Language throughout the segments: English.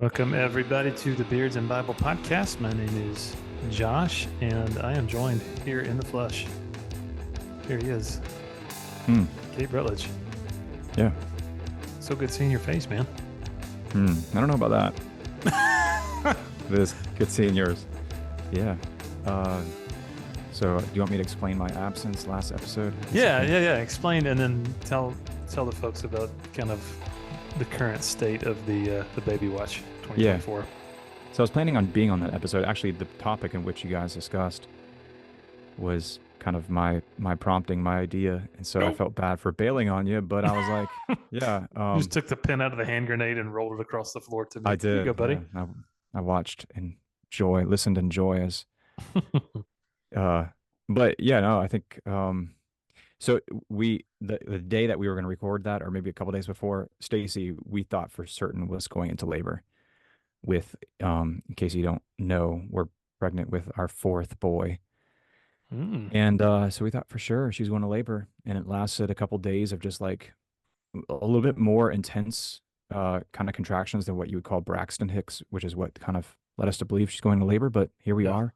Welcome, everybody, to the Beards and Bible podcast. My name is Josh, and I am joined here in the flesh. Here he is, Kate Rutledge. Yeah. So good seeing your face, man. I don't know about that. It is good seeing yours. Yeah. So do you want me to explain my absence last episode? Yeah. Explain and then tell the folks about kind of the current state of the Baby Watch 2024. So I was planning on being on that episode. Actually, the topic in which you guys discussed was kind of my prompting, my idea, and so I felt bad for bailing on you, but I was like, yeah. You just took the pin out of the hand grenade and rolled it across the floor to me. I did. Here you go, buddy. Yeah. I watched in joy, listened in joy as. But yeah, no, I think. So the day that we were going to record that, or maybe a couple days before, Stacy, we thought for certain was going into labor with, in case you don't know, we're pregnant with our fourth boy. And so we thought for sure she's going to labor, and it lasted a couple days of just like a little bit more intense kind of contractions than what you would call Braxton Hicks, which is what kind of led us to believe she's going to labor. But here we are,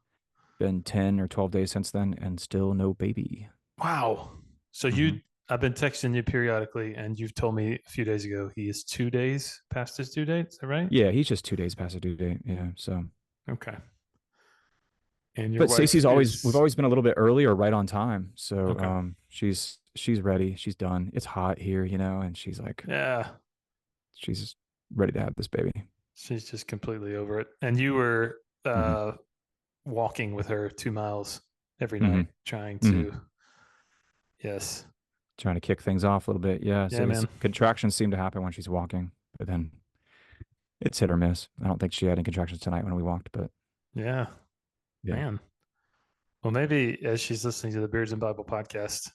been 10 or 12 days since then, and still no baby. Wow. So I've been texting you periodically, and you've told me a few days ago he is 2 days past his due date. Is that right? Yeah, he's just 2 days past the due date. Yeah, so okay. And your but wife Stacey's we've is... always been a little bit early or right on time. So Okay. she's ready. She's done. It's hot here, and she's like, Yeah, she's ready to have this baby. she's just completely over it. And you were walking with her 2 miles every night, trying to, yes, Trying to kick things off a little bit. Yeah. Yeah, So man. contractions seem to happen when she's walking, but then it's hit or miss. I don't think she had any contractions tonight when we walked, but Yeah, yeah. man. Well, maybe as she's listening to the Beards and Bible podcast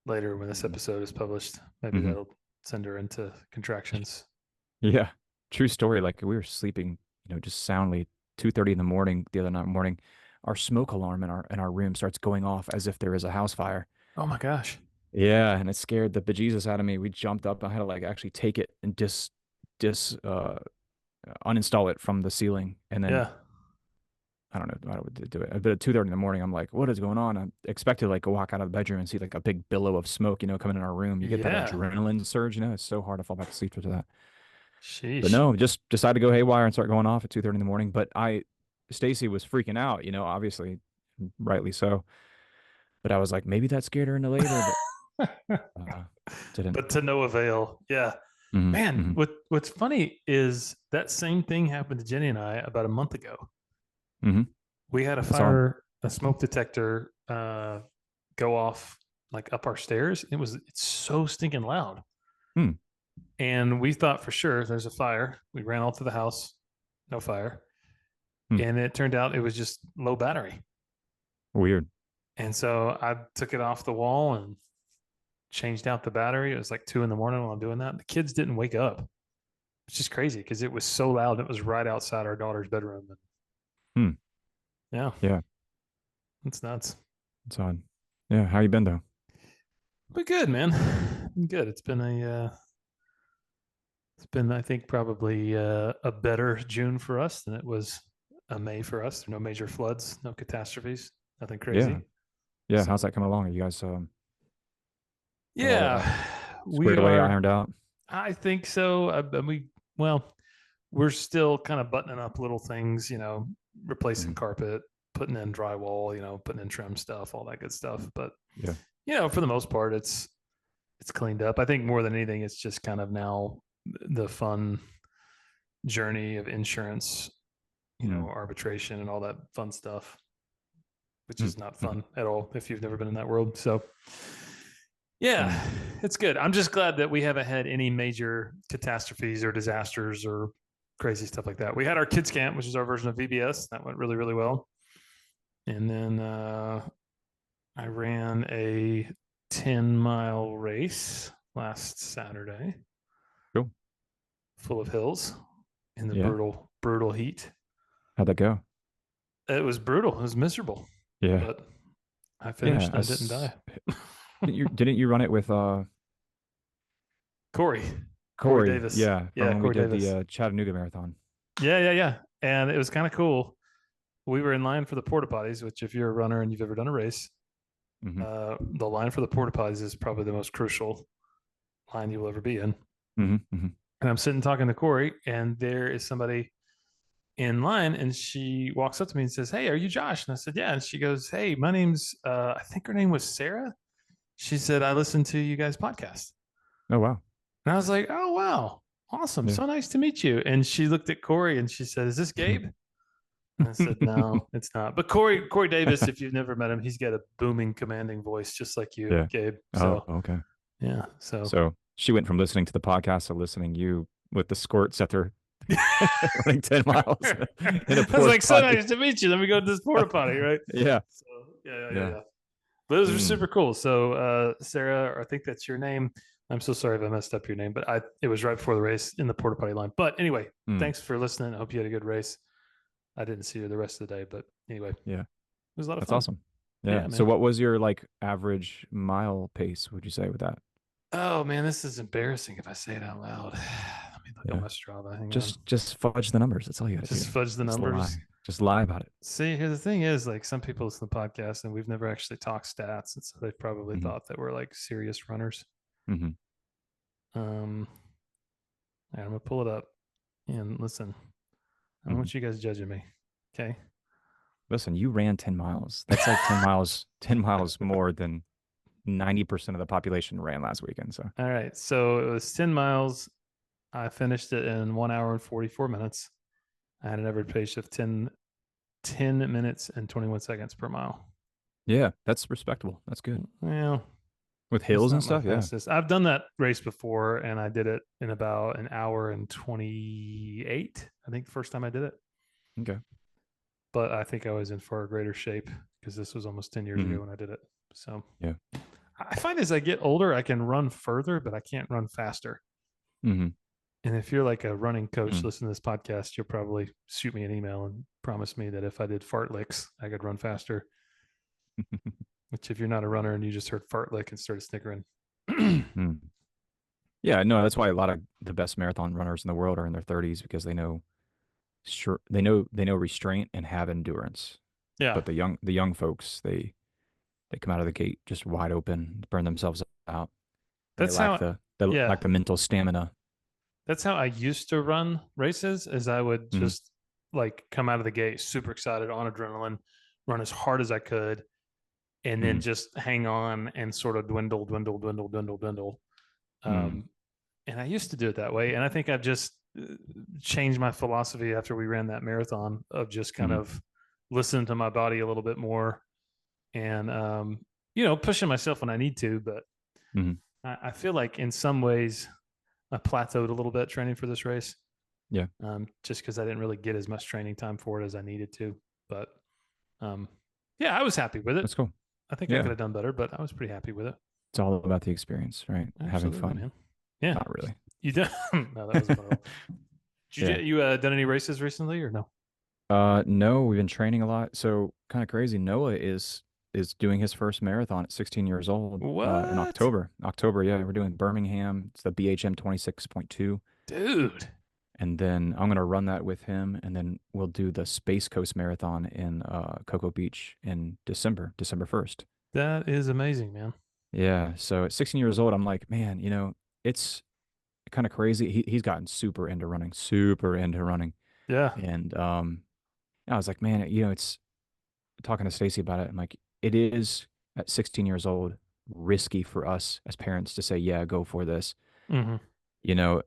later when this episode is published, maybe that'll send her into contractions. Yeah. True story. Like we were sleeping, just soundly 2:30 in the morning the other night morning. Our smoke alarm in our room starts going off as if there is a house fire. Oh my gosh. Yeah, and it scared the bejesus out of me. We jumped up. I had to like actually take it and uninstall it from the ceiling, and then Yeah. I don't know how to do it. But at 2:30 in the morning, I'm like, "What is going on?" I expected like go walk out of the bedroom and see like a big billow of smoke, coming in our room. You get that adrenaline surge, It's so hard to fall back to sleep after that. But Sheesh. no, just decided to go haywire and start going off at 2:30 in the morning. But Stacy was freaking out, obviously, rightly so. But I was like, maybe that scared her into labor, but didn't. But to no avail. Yeah. Man, what's funny is that same thing happened to Jenny and I about a month ago. We had a smoke detector go off like up our stairs. It's so stinking loud. And we thought for sure there's a fire. We ran all to the house, no fire. And it turned out it was just low battery. Weird. And so I took it off the wall and changed out the battery. It was like 2 a.m. while I'm doing that. The kids didn't wake up. It's just crazy because it was so loud. It was right outside our daughter's bedroom. Yeah. Yeah. It's nuts. It's odd. Yeah. How you been though? But good, man. Good. It's been I think probably a better June for us than it was a May for us. No major floods, no catastrophes, nothing crazy. Yeah. So, how's that coming along? Are you guys we away, are ironed out? I think so. We're still kind of buttoning up little things, replacing carpet, putting in drywall, putting in trim stuff, all that good stuff. But for the most part, it's cleaned up. I think more than anything, it's just kind of now the fun journey of insurance, arbitration and all that fun stuff, which is not fun at all if you've never been in that world. So yeah, it's good. I'm just glad that we haven't had any major catastrophes or disasters or crazy stuff like that. We had our kids camp, which is our version of VBS. That went really, really well. And then I ran a 10-mile race last Saturday. Cool. Full of hills in the brutal heat. How'd that go? It was brutal. It was miserable. Yeah. But I finished and I didn't die. Didn't you run it with Corey Corey Davis? Yeah. Yeah. When Corey we did Davis. the Chattanooga Marathon. Yeah. And it was kind of cool. We were in line for the porta potties, which if you're a runner and you've ever done a race, Hmm. the line for the porta potties is probably the most crucial line you will ever be in. Hmm. Hmm. And I'm sitting talking to Corey, and there is somebody in line, and she walks up to me and says, "Hey, are you Josh?" And I said, "Yeah." And she goes, "Hey, my name's I think her name was Sarah." She said, "I listened to you guys' podcast." Oh wow. And I was like, "Oh wow, awesome, Yeah. so nice to meet you." And she looked at Corey and she said, "Is this Gabe?" And I said, "No, it's not." But Corey Davis, if you've never met him, he's got a booming, commanding voice, just like you, Yeah. Gabe. Oh, So okay. yeah, so So she went from listening to the podcast to listening you with the squirts after running 10 miles in a I was porta like, "So potty. nice to meet you." Then we go to this porta potty, right? Yeah. So yeah. Yeah. But those are Mm. super cool. So Sarah, I think that's your name. I'm so sorry if I messed up your name, but it was right before the race in the porta potty line. But anyway, Mm. thanks for listening. I hope you had a good race. I didn't see you the rest of the day, but anyway, it Yeah. was a lot of That's fun. awesome. Yeah. Yeah, So man. what was your like average mile pace, would you say, with that? Oh man, this is embarrassing if I say it out loud. Let me look on Yeah. my Strava. Hang on. Just fudge the numbers. That's all you gotta Just do. fudge the Just numbers. lie. Just lie about it. See, here the thing is, like some people listen to the podcast and we've never actually talked stats, and so they probably Hmm. thought that we're like serious runners. Hmm. Um, I'm gonna pull it up and listen. I don't Hmm. want you guys judging me. Okay. Listen, you ran 10 miles. That's like 10 miles, 10 miles more than 90% of the population ran last weekend. So All right. So it was 10 miles. I finished it in 1 hour and 44 minutes. I had an average pace of 10 minutes and 21 seconds per mile. yeah, that's respectable. That's good. Well, With it's hills not and my stuff. Yeah. fastest. I've done that race before and I did it in about an hour and 28. I think the first time I did it. Okay. But I think I was in far greater shape because this was almost 10 years Hmm. ago when I did it. So Yeah. I find as I get older, I can run further, but I can't run faster. Hmm. And if you're like a running coach, listen to this podcast, you'll probably shoot me an email and promise me that if I did fartleks, I could run faster. Which, if you're not a runner and you just heard fartlek and started snickering, Mm. Yeah, no, that's why a lot of the best marathon runners in the world are in their 30s because they know sure they know restraint and have endurance. yeah, But the young folks, they come out of the gate just wide open, burn themselves out, and they that's lack how. the Yeah, lack the mental stamina. that's how I used to run races. Is I would Hmm. just like come out of the gate super excited on adrenaline, run as hard as I could, and then Hmm. just hang on and sort of dwindle. Hmm. Um, and I used to do it that way, and I think I've just changed my philosophy after we ran that marathon of just kind Hmm. of listening to my body a little bit more and pushing myself when I need to. But Hmm. I feel like in some ways I plateaued a little bit training for this race, Yeah, just because I didn't really get as much training time for it as I needed to. But um, yeah, I was happy with it. that's cool. I think I could Yeah, have done better, but I was pretty happy with it. it's all about the experience, right? Having Absolutely, fun. man. Yeah, Not really. you did. No, that wasn't fun at all. Yeah. You done any races recently or no? No, we've been training a lot. So kind of crazy. Noah is doing his first marathon at 16 years old in What, October. October, yeah, we're doing Birmingham. It's the BHM 26.2. dude? And then I'm gonna run that with him, and then we'll do the Space Coast Marathon in Cocoa Beach in December 1st. That is amazing, man. Yeah. So at 16 years old, I'm like, man, it's kind of crazy. He's gotten super into running. Yeah. And I was like, man, it's talking to Stacy about it. I'm like, it is at 16 years old risky for us as parents to say, yeah, go for this. Hmm. You know,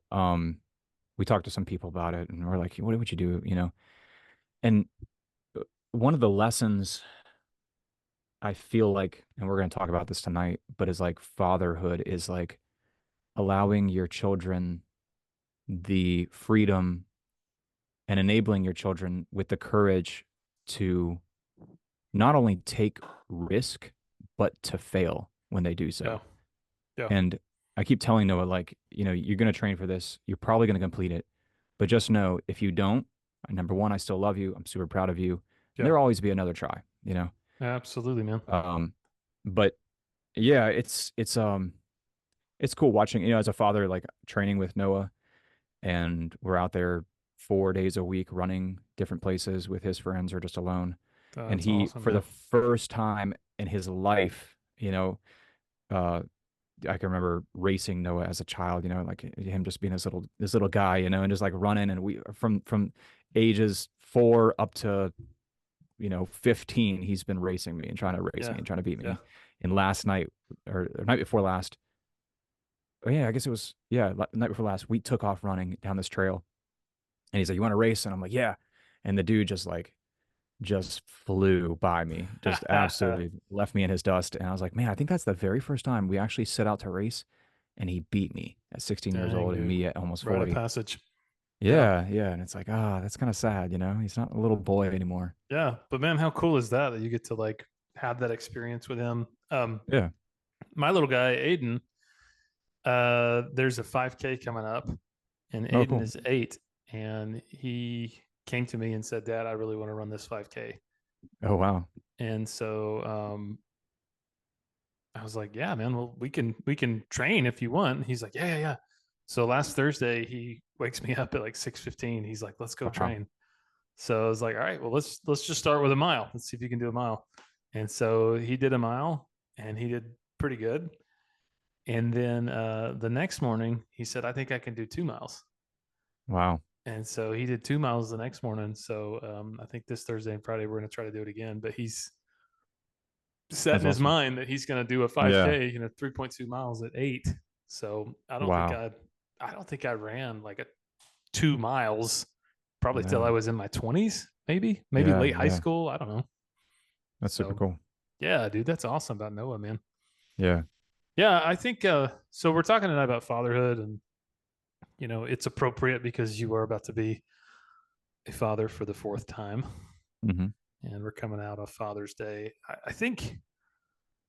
we talked to some people about it and we're like, what would you do? And one of the lessons I feel like, and we're going to talk about this tonight, but is like fatherhood is like allowing your children the freedom and enabling your children with the courage to not only take risk, but to fail when they do Yeah. so. Yeah. And I keep telling Noah, like, you're going to train for this. You're probably going to complete it. But just know if you don't, number one, I still love you. I'm super proud of you. And Yeah. there'll always be another try. Absolutely, man. But yeah, it's cool watching, as a father, like training with Noah and we're out there 4 days a week running different places with his friends or just alone. And That's he, awesome, for the man. first time in his life, uh, I can remember racing Noah as a child, like him just being this little guy, and just like running, and we from ages 4 up to 15, he's been racing me and trying to race Yeah. me and trying to beat Yeah. me. And last night or night before last, oh yeah, I guess it was, yeah, night before last, we took off running down this trail, and he's like, "You want to race?" And I'm like, "Yeah." And the dude just flew by me, just absolutely left me in his dust. And I was like, man, I think that's the very first time we actually set out to race, and he beat me at 16 years Dang, old and dude. me at almost Rite of 40. passage. Yeah. Yeah, yeah. And it's like, that's kind of sad, He's not a little boy anymore. Yeah. But man, how cool is that you get to like have that experience with him? Yeah. My little guy, Aiden, there's a 5K coming up, and Oh, Aiden cool. is 8, and he came to me and said, "Dad, I really want to run this 5K." Oh, wow. And so I was like, "Yeah, man. Well, we can train if you want." He's like, "Yeah, yeah, yeah." So last Thursday, he wakes me up at like 6:15. He's like, "Let's go Wow. train." So I was like, "All right, well, let's just start with a mile. Let's see if you can do a mile." And so he did a mile, and he did pretty good. And then the next morning, he said, "I think I can do 2 miles." Wow. And so he did 2 miles the next morning. So I think this Thursday and Friday we're going to try to do it again. But he's set That's in his awesome. mind that he's going to do a Yeah. 5K, 3.2 miles at 8. So Wow. I don't think I ran like a 2 miles probably till I No. was in my 20s, maybe Yeah. late high Yeah. school. I don't know. That's super So cool. yeah, dude, that's awesome about Noah, man. Yeah. Yeah, I think so. We're talking tonight about fatherhood, and it's appropriate because you are about to be a father for the fourth time, Hmm. and we're coming out of Father's Day. I think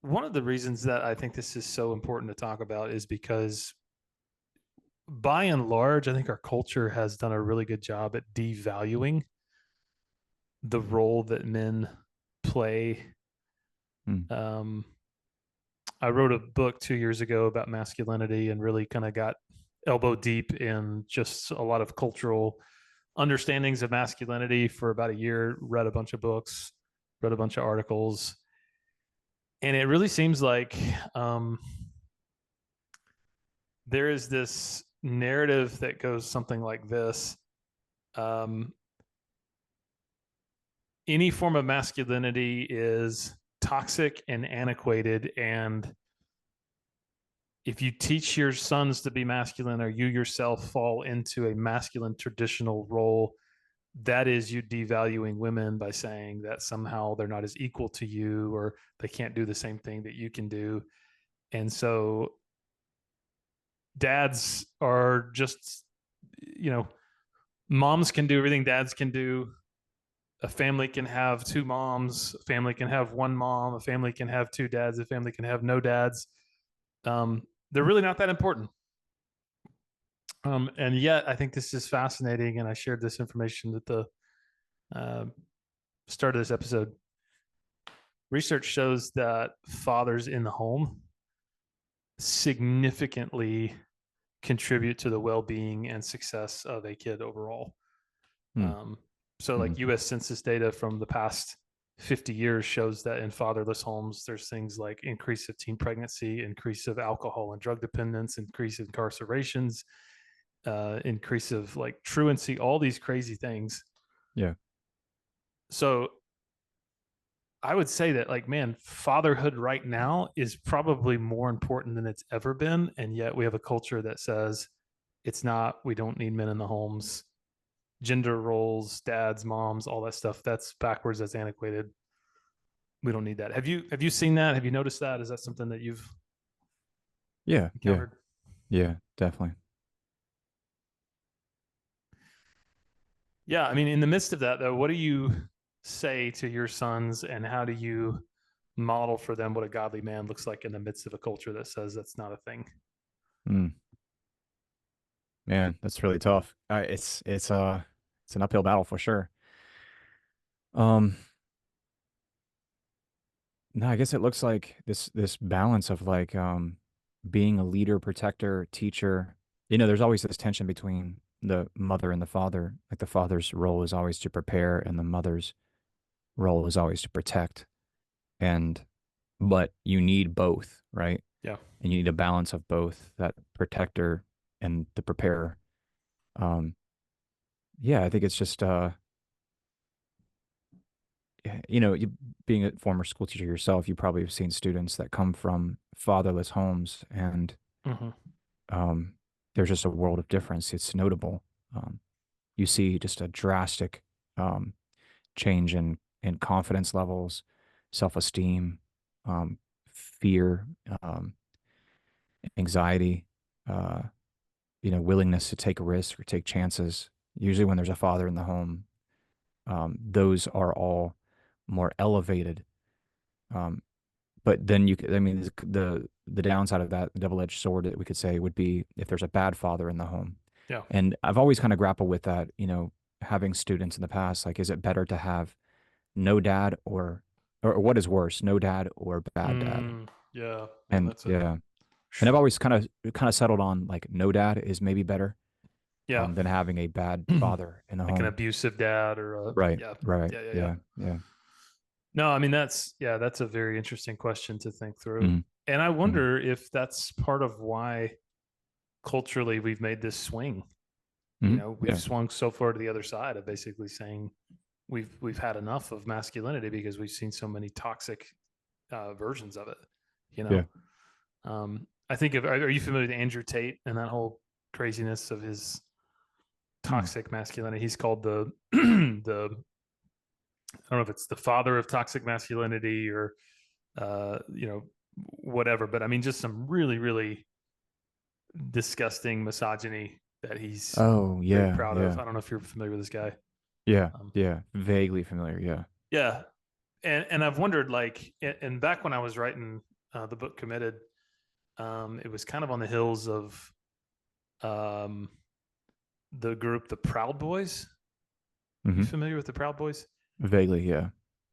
one of the reasons that I think this is so important to talk about is because, by and large, I think our culture has done a really good job at devaluing the role that men play. Mm. Um, I wrote a book 2 years ago about masculinity and really kind of got elbow deep in just a lot of cultural understandings of masculinity for about a year, read a bunch of books, read a bunch of articles. And it really seems like um, there is this narrative that goes something like this. Um, any form of masculinity is toxic and antiquated. And if you teach your sons to be masculine or you yourself fall into a masculine traditional role, that is you devaluing women by saying that somehow they're not as equal to you or they can't do the same thing that you can do. And so dads are just, you know, moms can do everything dads can do. A family can have two moms, a family can have one mom, a family can have two dads, a family can have no dads. They're really not that important. And yet, I think this is fascinating, and I shared this information at the uh, start of this episode. Research shows that fathers in the home significantly contribute to the well-being and success of a kid overall. Mm. Um, so, Hmm. like U.S. Census data from the past 50 years shows that in fatherless homes, there's things like increase of teen pregnancy, increase of alcohol and drug dependence, increase in incarcerations, increase of like truancy, all these crazy things. Yeah. So I would say that, like, man, fatherhood right now is probably more important than it's ever been. And yet we have a culture that says it's not, we don't need men in the homes, gender roles, dads, moms, all that stuff. That's backwards. That's antiquated. We don't need that. Have you seen that? Have you noticed that? Is that something that you've Yeah. Yeah. encountered? Yeah. Definitely. Yeah. I mean, in the midst of that though, what do you say to your sons and how do you model for them what a godly man looks like in the midst of a culture that says that's not a thing? Mm. Man, that's really tough. It's an uphill battle for sure. Um, no, I guess it looks like this balance of like being a leader, protector, teacher. There's always this tension between the mother and the father, like the father's role is always to prepare and the mother's role is always to protect. And but you need both, right? Yeah. And you need a balance of both, that protector and the preparer. Um, yeah, I think it's just being a former school teacher yourself, you probably have seen students that come from fatherless homes, and Hmm. um, there's just a world of difference. It's notable. Um, you see just a drastic um, change in confidence levels, self-esteem, fear, um, anxiety, uh, willingness to take risks or take chances. Usually, when there's a father in the home, those are all more elevated. Um, but then I mean, the downside of that, the double-edged sword that we could say would be if there's a bad father in the home. Yeah. And I've always kind of grappled with that, having students in the past, like, is it better to have no dad or what is worse, no dad or bad dad? Yeah, man, And that's a yeah, and I've always kind of settled on like no dad is maybe better yeah. than having a bad father in the Like an home. abusive dad or a Right, yeah. right, Yeah, yeah, yeah. yeah, yeah. No, I mean that's a very interesting question to think through. Hmm. And I Hmm. wonder if that's part of why culturally we've made this swing. Hmm. We've Yeah. swung so far to the other side of basically saying we've had enough of masculinity because we've seen so many toxic versions of it. You know, Yeah. I think of are you familiar with Andrew Tate and that whole craziness of his Hmm. toxic masculinity? He's called the the I don't know if it's the father of toxic masculinity or whatever. But I mean, just some really, really disgusting misogyny that he's Oh, very yeah, proud of. yeah. I don't know if you're familiar with this guy. Yeah, Um, yeah. Vaguely familiar. Yeah. yeah, and I've wondered like, and back when I was writing the book Committed, it was kind of on the hills of um, the group the Proud Boys. You Hmm. familiar with the Proud Boys? Vaguely, yeah.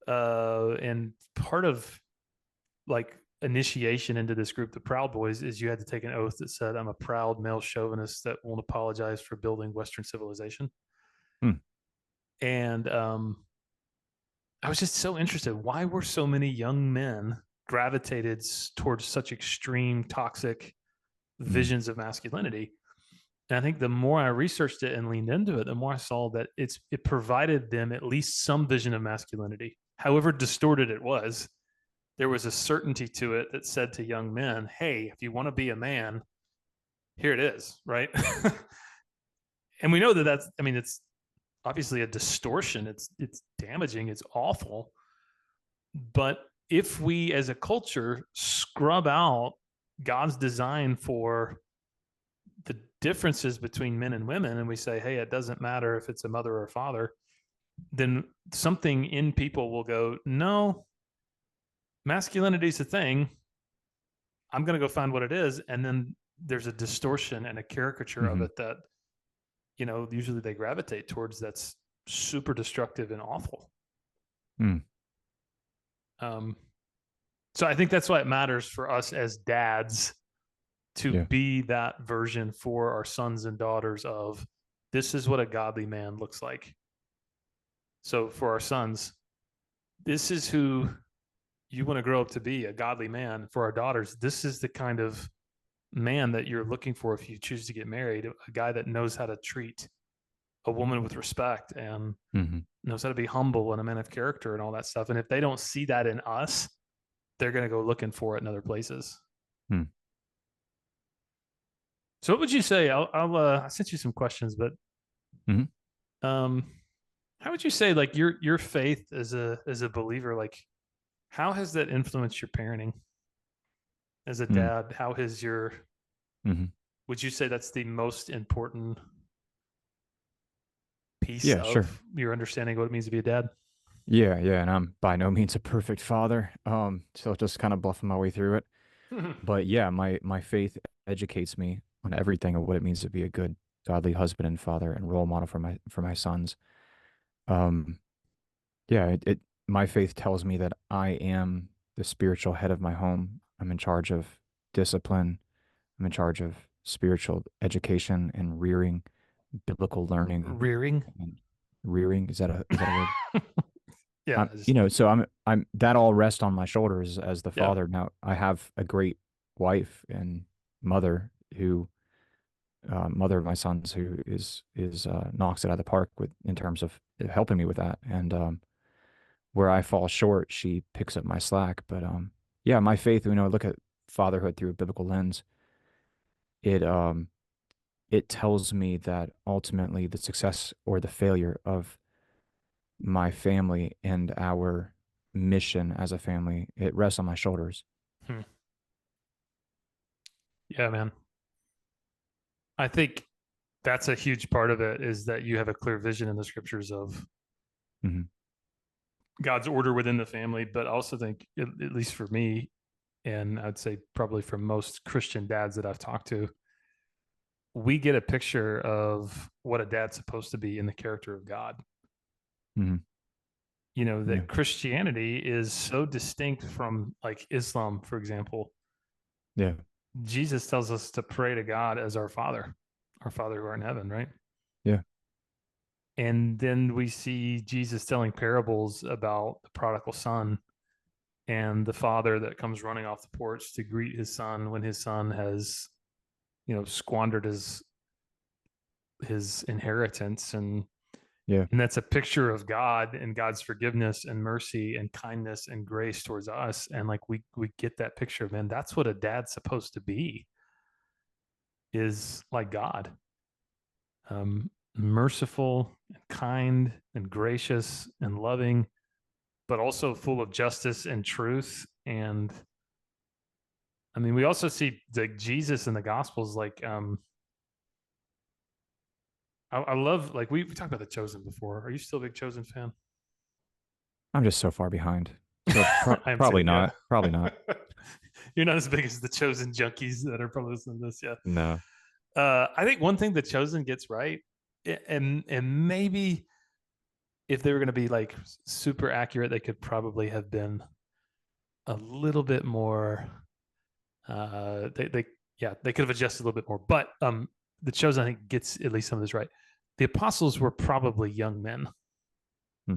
And part of like initiation into this group, the Proud Boys, is you had to take an oath that said, "I'm a proud male chauvinist that won't apologize for building Western civilization." Hmm. And I was just so interested. Why were so many young men gravitated towards such extreme, toxic Hmm. visions of masculinity? And I think the more I researched it and leaned into it, the more I saw that it provided them at least some vision of masculinity, however distorted it was. There was a certainty to it that said to young men, "Hey, if you want to be a man, here it is," right? And we know that that's. I mean, it's obviously a distortion. It's damaging. It's awful. But if we, as a culture, scrub out God's design for the differences between men and women, and we say, "Hey, it doesn't matter if it's a mother or a father," then something in people will go, "No, masculinity is a thing. I'm going to go find what it is," and then there's a distortion and a caricature of Hmm. it that usually they gravitate towards. That's super destructive and awful. Hmm. Um, so I think that's why it matters for us as dads to Yeah. be that version for our sons and daughters of this is what a godly man looks like. So for our sons, this is who you want to grow up to be, a godly man. For our daughters, this is the kind of man that you're looking for if you choose to get married, a guy that knows how to treat a woman with respect and Hmm. knows how to be humble and a man of character and all that stuff. And if they don't see that in us, they're going to go looking for it in other places. Hmm. So what would you say? I sent you some questions, but Hmm. um, how would you say like your faith as a believer, like how has that influenced your parenting as a Hmm. dad? How has your Hmm. would you say that's the most important piece Yeah, sure. of your understanding of what it means to be a dad? Yeah, yeah, and I'm by no means a perfect father. So just kind of bluffing my way through it. But yeah, my faith educates me on everything of what it means to be a good, godly husband and father and role model for my sons. Um, yeah, my faith tells me that I am the spiritual head of my home. I'm in charge of discipline. I'm in charge of spiritual education and rearing biblical learning Rearing. and rearing. Is that a word? Yeah. So I'm that all rests on my shoulders as the Yeah. father. Now I have a great wife and mother who mother of my sons who is knocks it out of the park with in terms of helping me with that. And where I fall short, she picks up my slack. But yeah, my faith, look at fatherhood through a biblical lens. It it tells me that ultimately the success or the failure of my family and our mission as a family, it rests on my shoulders. Hmm. Yeah, man. I think that's a huge part of it is that you have a clear vision in the scriptures of Hmm. God's order within the family. But I also think, at least for me, and I'd say probably for most Christian dads that I've talked to, we get a picture of what a dad's supposed to be in the character of God. Hmm. Yeah. That Christianity is so distinct from like Islam, for example. Yeah. Jesus tells us to pray to God as our Father who art in heaven, right? Yeah. And then we see Jesus telling parables about the prodigal son and the father that comes running off the porch to greet his son when his son has, squandered his inheritance. Yeah. And that's a picture of God and God's forgiveness and mercy and kindness and grace towards us. And like we get that picture, man. That's what a dad's supposed to be, is like God. Merciful and kind and gracious and loving, but also full of justice and truth. And I mean, we also see like Jesus in the Gospels. Like, I love like we talked about the Chosen before. Are you still a big Chosen fan? I'm just so far behind. So I am probably too. Yeah, not. Probably not. you're not as big as the Chosen junkies that are probably listening to this. Yeah, No. I think one thing the Chosen gets right, and maybe if they were going to be like super accurate, they could probably have been a little bit more. They yeah, they could have adjusted a little bit more, but the Chosen I think gets at least some of this right. The apostles were probably young men, Hmm.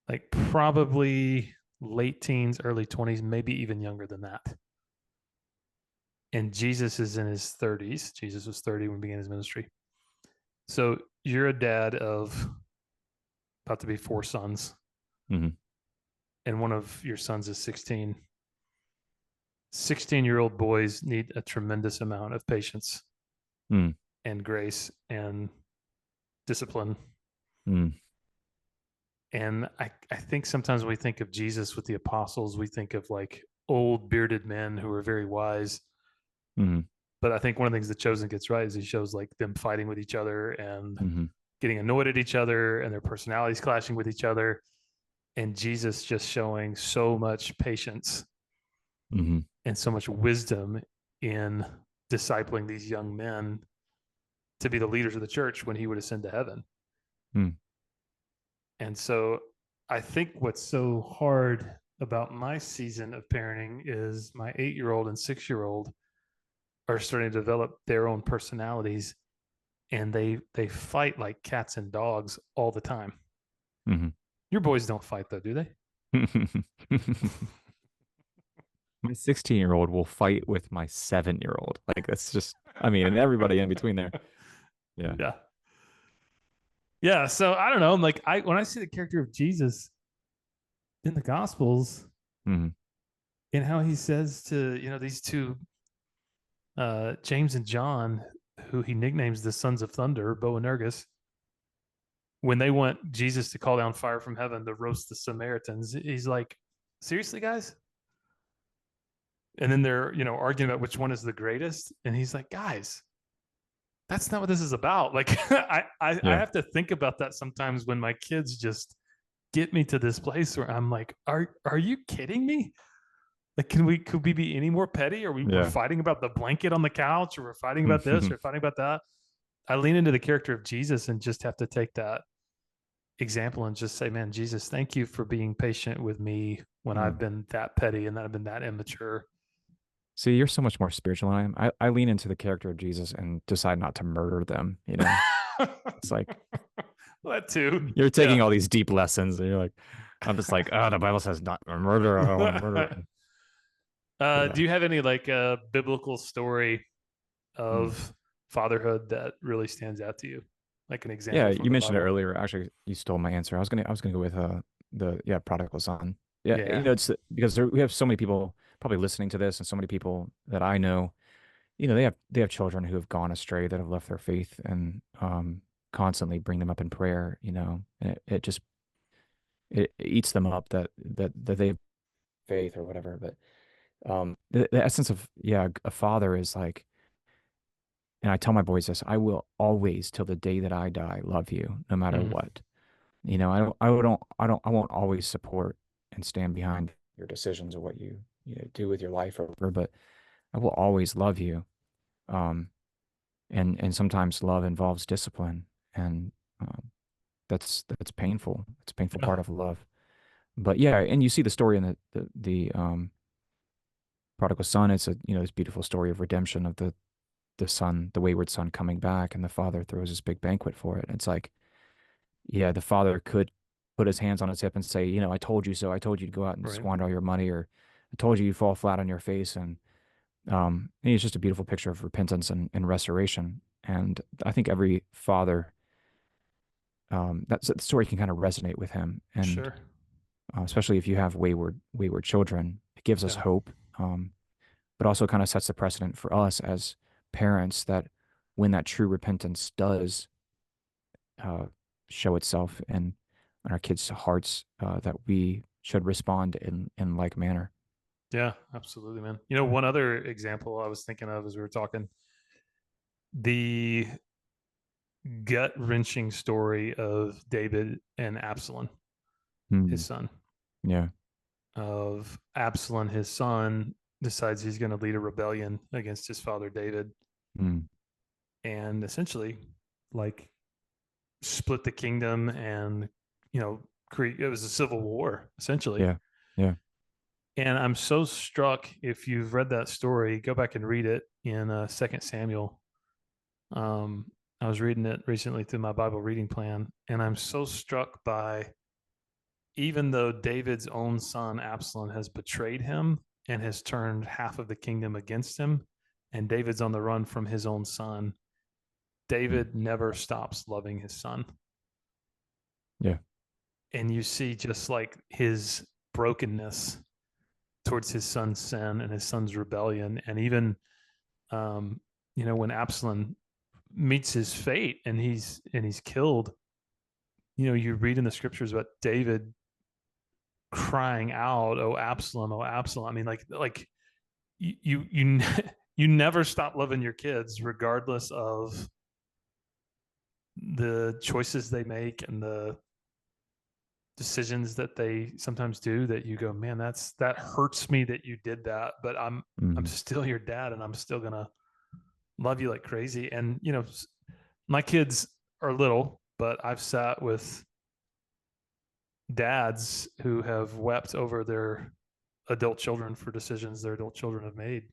like probably late teens, early 20s, maybe even younger than that. And Jesus is in his 30s. Jesus was 30 when he began his ministry. So you're a dad of about to be 4 sons, Hmm. and one of your sons is 16. 16-year-old boys need a tremendous amount of patience Hmm. and grace and discipline. Hmm. And I think sometimes when we think of Jesus with the apostles, we think of like old bearded men who are very wise. Hmm. But I think one of the things the Chosen gets right is he shows like them fighting with each other and Hmm. getting annoyed at each other and their personalities clashing with each other. And Jesus just showing so much patience Hmm. and so much wisdom in discipling these young men to be the leaders of the church when he would ascend to heaven. Hmm. And so I think what's so hard about my season of parenting is my 8-year-old and 6-year-old are starting to develop their own personalities, and they fight like cats and dogs all the time. Hmm. Your boys don't fight though, do they? My 16-year-old will fight with my 7-year-old. Like that's just, I mean, and everybody in between there. Yeah. Yeah. Yeah. So I don't know. Like when I see the character of Jesus in the Gospels Hmm. and how he says to, these two James and John, who he nicknames the sons of thunder, Boanerges, when they want Jesus to call down fire from heaven to roast the Samaritans, he's like, seriously, guys? And then they're, arguing about which one is the greatest. And he's like, guys, that's not what this is about. Like, I Yeah. have to think about that sometimes when my kids just get me to this place where I'm like, are you kidding me? Like, could we be any more petty? Or we're Yeah. fighting about the blanket on the couch, or we're fighting about this, or fighting about that. I lean into the character of Jesus and just have to take that example and just say, man, Jesus, thank you for being patient with me when I've Mm. been that petty and that I've been that immature. See, you're so much more spiritual than I am. I lean into the character of Jesus and decide not to murder them, It's like That too. you're Yeah. taking all these deep lessons, and you're like, I'm just like, oh, the Bible says not murder. I don't want to murder. But Do yeah. you have any like biblical story Hmm. of fatherhood that really stands out to you? Like an Yeah, example from you the mentioned it Bible? earlier. Actually, you stole my answer. I was gonna go with the yeah prodigal son. Yeah, Yeah. it's because we have so many people probably listening to this, and so many people that I know. They have children who have gone astray, that have left their faith, and constantly bring them up in prayer. And it just it eats them up that they have faith or whatever. But the essence of, yeah, a father is like, and I tell my boys this: I will always, till the day that I die, love you, no matter Mm, what. I won't always support and stand behind your decisions or what you do with your life or whatever, but I will always love you. Um, and sometimes love involves discipline, and that's painful. It's a painful yeah. part of love. But yeah, and you see the story in the prodigal son. It's this beautiful story of redemption of the son, the wayward son coming back, and the father throws this big banquet for it. It's like, yeah, the father could put his hands on his hip and say, I told you so. I told you to go out and Right. squander all your money, or I told you you'd fall flat on your face. And it's just a beautiful picture of repentance and restoration. And I think every father, that story can kind of resonate with him. And Sure. especially if you have wayward children, it gives us Yeah. hope. But also kind of sets the precedent for us as parents, that when that true repentance does uh, show itself in our kids' hearts, that we should respond in like manner. Yeah, absolutely, man. You know, one other example I was thinking of as we were talking, the gut wrenching story of David and Absalom, his Mm, son. yeah. Of Absalom, his son, decides he's going to lead a rebellion against his father David, Mm, and essentially, like, split the kingdom, and create. It was a civil war essentially. yeah. Yeah. And I'm so struck. If you've read that story, go back and read it in Second Samuel. Um, I was reading it recently through my Bible reading plan, and I'm so struck by, even though David's own son Absalom has betrayed him and has turned half of the kingdom against him, and David's on the run from his own son, Mm, David never stops loving his son. yeah. And you see just like his brokenness towards his son's sin and his son's rebellion. And even, um, when Absalom meets his fate and he's killed, you read in the scriptures about David crying out, oh Absalom." I mean, like you you never stop loving your kids regardless of the choices they make and the decisions that they sometimes do, that you go, man, that hurts me that you did that, but I'm Mm, still your dad, and I'm still gonna love you like crazy. And my kids are little, but I've sat with dads who have wept over their adult children for decisions their adult children have made.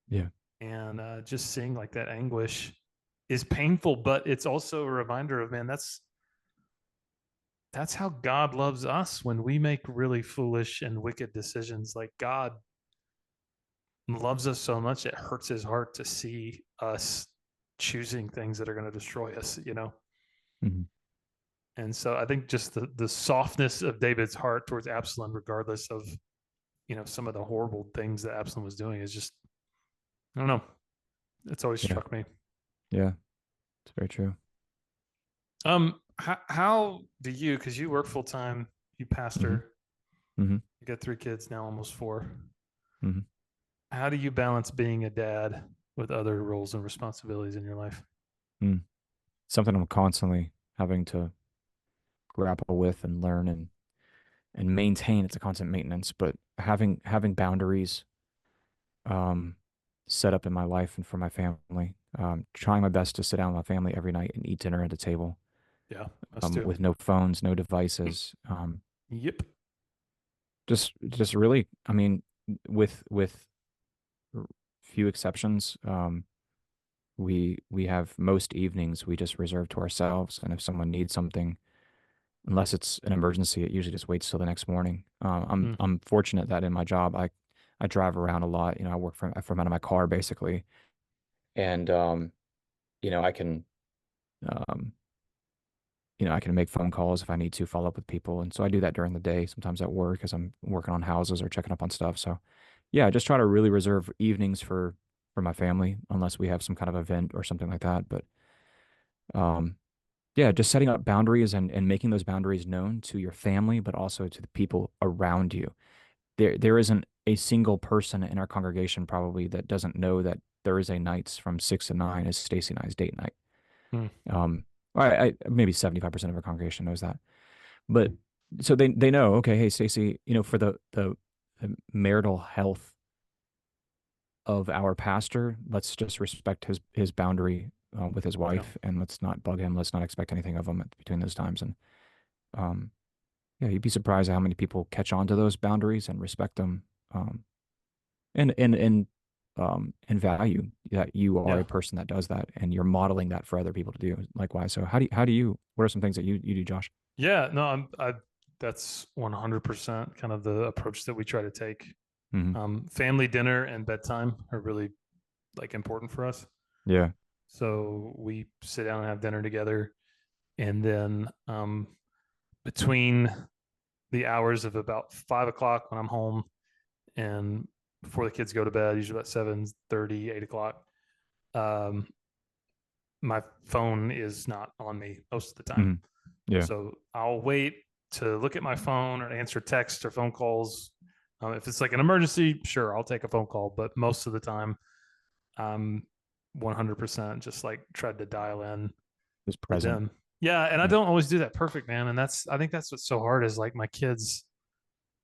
yeah. And just seeing like that anguish is painful, but it's also a reminder of, man, that's how God loves us when we make really foolish and wicked decisions. Like, God loves us so much it hurts his heart to see us choosing things that are going to destroy us. Mhm. And so I think just the softness of David's heart towards Absalom, regardless of some of the horrible things that Absalom was doing, is just, I don't know. It's always Yeah. struck me. Yeah. It's very true. How do you, because you work full time, you Hmm. pastor, Hmm. you got 3 kids now, almost 4. Hmm. How do you balance being a dad with other roles and responsibilities in your life? Mm. Something I'm constantly having to grapple with and learn and maintain. It's a constant maintenance, but having boundaries um set up in my life and for my family. Trying my best to sit down with my family every night and eat dinner at the table, Yeah, us too. with no phones, no devices. Yep. Just really, I mean, with few exceptions. we have most evenings we just reserve to ourselves, and if someone needs something, unless it's an emergency, it usually just waits till the next morning. I'm Mm. I'm fortunate that in my job I drive around a lot. I work from out of my car basically, and I can um, I can make phone calls if I need to follow up with people, and so I do that during the day. Sometimes at work as I'm working on houses or checking up on stuff. So yeah, I just try to really reserve evenings for my family, unless we have some kind of event or something like that. But um, yeah, just setting up boundaries and making those boundaries known to your family, but also to the people around you. There isn't a single person in our congregation probably that doesn't know that Thursday nights from 6 to 9 is Stacy and I's date night. Mm. Um, I maybe 75% of our congregation knows that, but so they know, okay, hey Stacy, for the marital health of our pastor, let's just respect his boundary with his Yeah. wife, and let's not bug him. Let's not expect anything of him between those times. And um, yeah, you'd be surprised at how many people catch on to those boundaries and respect them, um, and value that you are Yeah. a person that does that, and you're modeling that for other people to do likewise. So what are some things that you do, Josh? Yeah. No, that's 100% kind of the approach that we try to take. Hmm. Family dinner and bedtime are really like important for us. Yeah. So we sit down and have dinner together. And then between the hours of about 5 o'clock when I'm home and before the kids go to bed, usually about 7:30, 8 o'clock, um, my phone is not on me most of the time. Hmm. Yeah. So I'll wait to look at my phone or answer texts or phone calls. If it's like an emergency, sure, I'll take a phone call. But most of the time, I'm 100% just like tried to dial in Just to present. them. Yeah, and I Yeah. don't always do that perfect, man. And I think that's what's so hard is like my kids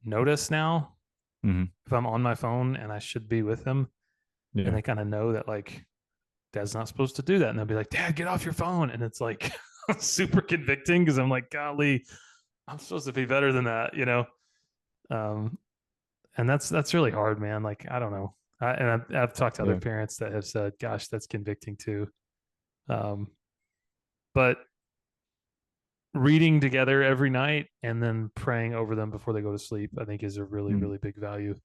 notice now Hmm. if I'm on my phone and I should be with them, and Yeah. they kind of know that like Dad's not supposed to do that, and they'll be like, Dad, get off your phone, and it's like super convicting because I'm like, golly, I'm supposed to be better than that. Um, and that's really hard, man. Like I don't know, and I've talked to other Yeah. parents that have said, gosh, that's convicting too. Um, but reading together every night and then praying over them before they go to sleep, I think is a really, Mm. really big value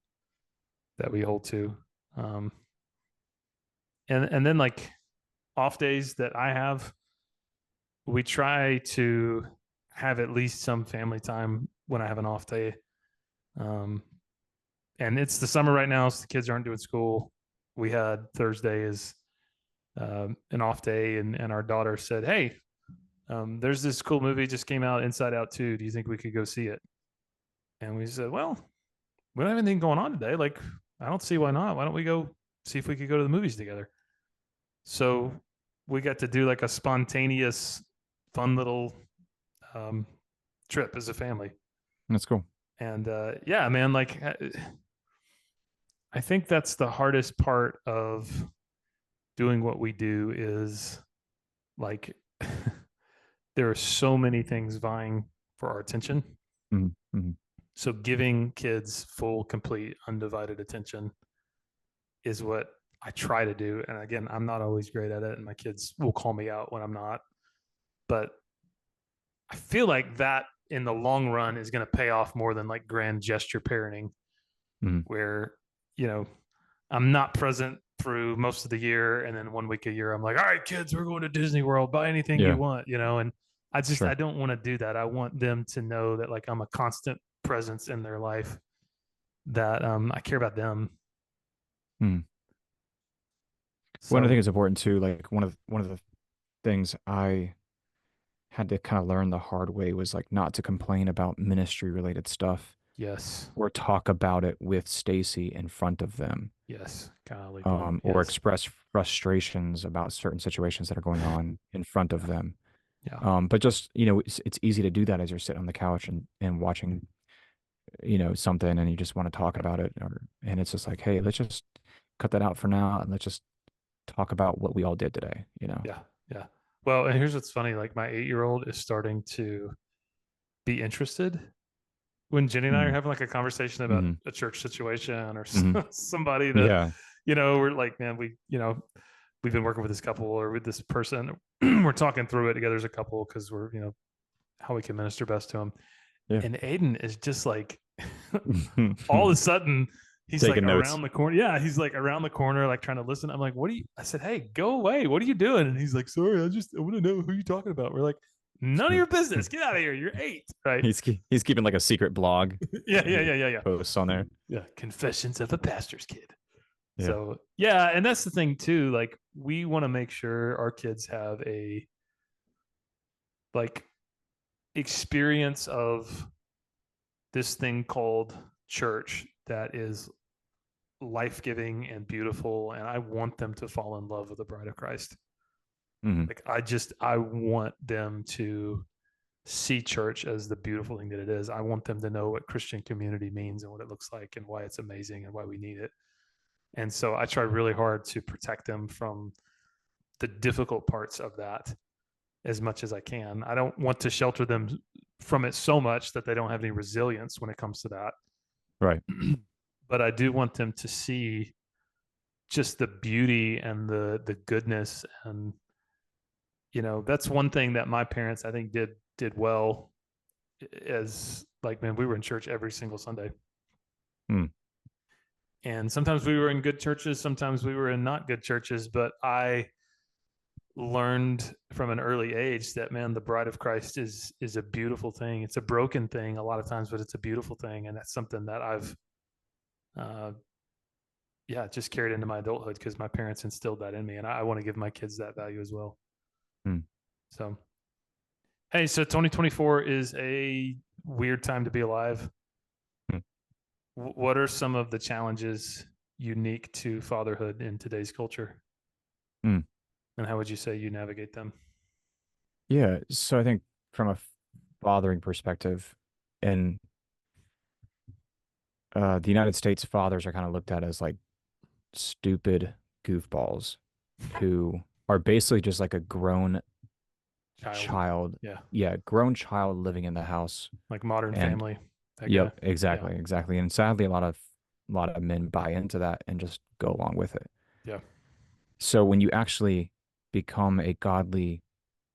that we hold to. Um, and then like off days that I have, we try to have at least some family time when I have an off day. Um, and it's the summer right now, so the kids aren't doing school. We had Thursday as an off day, and our daughter said, "Hey, there's this cool movie just came out, Inside Out 2. Do you think we could go see it?" And we said, "Well, we don't have anything going on today. Like, I don't see why not. Why don't we go see if we could go to the movies together?" So we got to do like a spontaneous, fun little um, trip as a family. That's cool. And yeah, man, like I think that's the hardest part of doing what we do is like there are so many things vying for our attention. Hmm. Hmm. So giving kids full, complete, undivided attention is what I try to do. And again, I'm not always great at it, and my kids will call me out when I'm not. But I feel like that in the long run is going to pay off more than like grand gesture parenting, Hmm. where, you know, I'm not present through most of the year. And then 1 week a year, I'm like, all right, kids, we're going to Disney World, buy anything you Yeah. want. And I Sure. don't want to do that. I want them to know that like I'm a constant presence in their life, that I care about them. Mm. One, I So think it's important too. Like one of the things I had to kind of learn the hard way was like not to complain about ministry related stuff yes, or talk about it with Stacy in front of them, yes, golly, dude, or yes, express frustrations about certain situations that are going on in front of yeah, them. yeah, But just, it's easy to do that as you're sitting on the couch and watching, something, and you just want to talk about it, and it's just like, hey, let's just cut that out for now, and let's just talk about what we all did today. yeah, yeah. Well, and here's what's funny: like my 8-year-old is starting to be interested when Jenny and I are Mm. having like a conversation about Hmm. a church situation or Hmm. somebody that, Yeah. we're like, man, we, we've been working with this couple or with this person. We're talking through it together as a couple because we're, how we can minister best to them. Yeah. And Aiden is just like, all of a sudden, he's like Taking notes. around the corner. Yeah, he's like around the corner, like trying to listen. I'm like, what are you? I said, hey, go away. What are you doing? And he's like, sorry, I want to know who you're talking about. We're like, none of your business. Get out of here. You're 8, right? He's keeping like a secret blog. Yeah. Posts on there. Yeah, confessions of a pastor's kid. Yeah. So yeah, and that's the thing too. Like, we want to make sure our kids have a like experience of this thing called church that is life-giving and beautiful, and I want them to fall in love with the bride of Christ. Mm-hmm. Like, I want them to see church as the beautiful thing that it is. I want them to know what Christian community means and what it looks like and why it's amazing and why we need it. And so I try really hard to protect them from the difficult parts of that as much as I can. I don't want to shelter them from it so much that they don't have any resilience when it comes to that. Right. But I do want them to see just the beauty and the goodness. And that's one thing that my parents, I think, did well, as like, man, we were in church every single Sunday. And sometimes we were in good churches, sometimes we were in not good churches, but I learned from an early age that, man, the bride of Christ is a beautiful thing. It's a broken thing a lot of times, but it's a beautiful thing. And that's something that I've just carried into my adulthood because my parents instilled that in me, and I want to give my kids that value as well. So, hey, so 2024 is a weird time to be alive. What are some of the challenges unique to fatherhood in today's culture? And how would you say you navigate them? Yeah. So I think from a fathering perspective, in the United States, fathers are kind of looked at as like stupid goofballs who are basically just like a grown child. Yeah, grown child living in the house. Like Modern Family. Yep, exactly, exactly. And sadly, a lot of men buy into that and just go along with it. Yeah. So when you actually become a godly,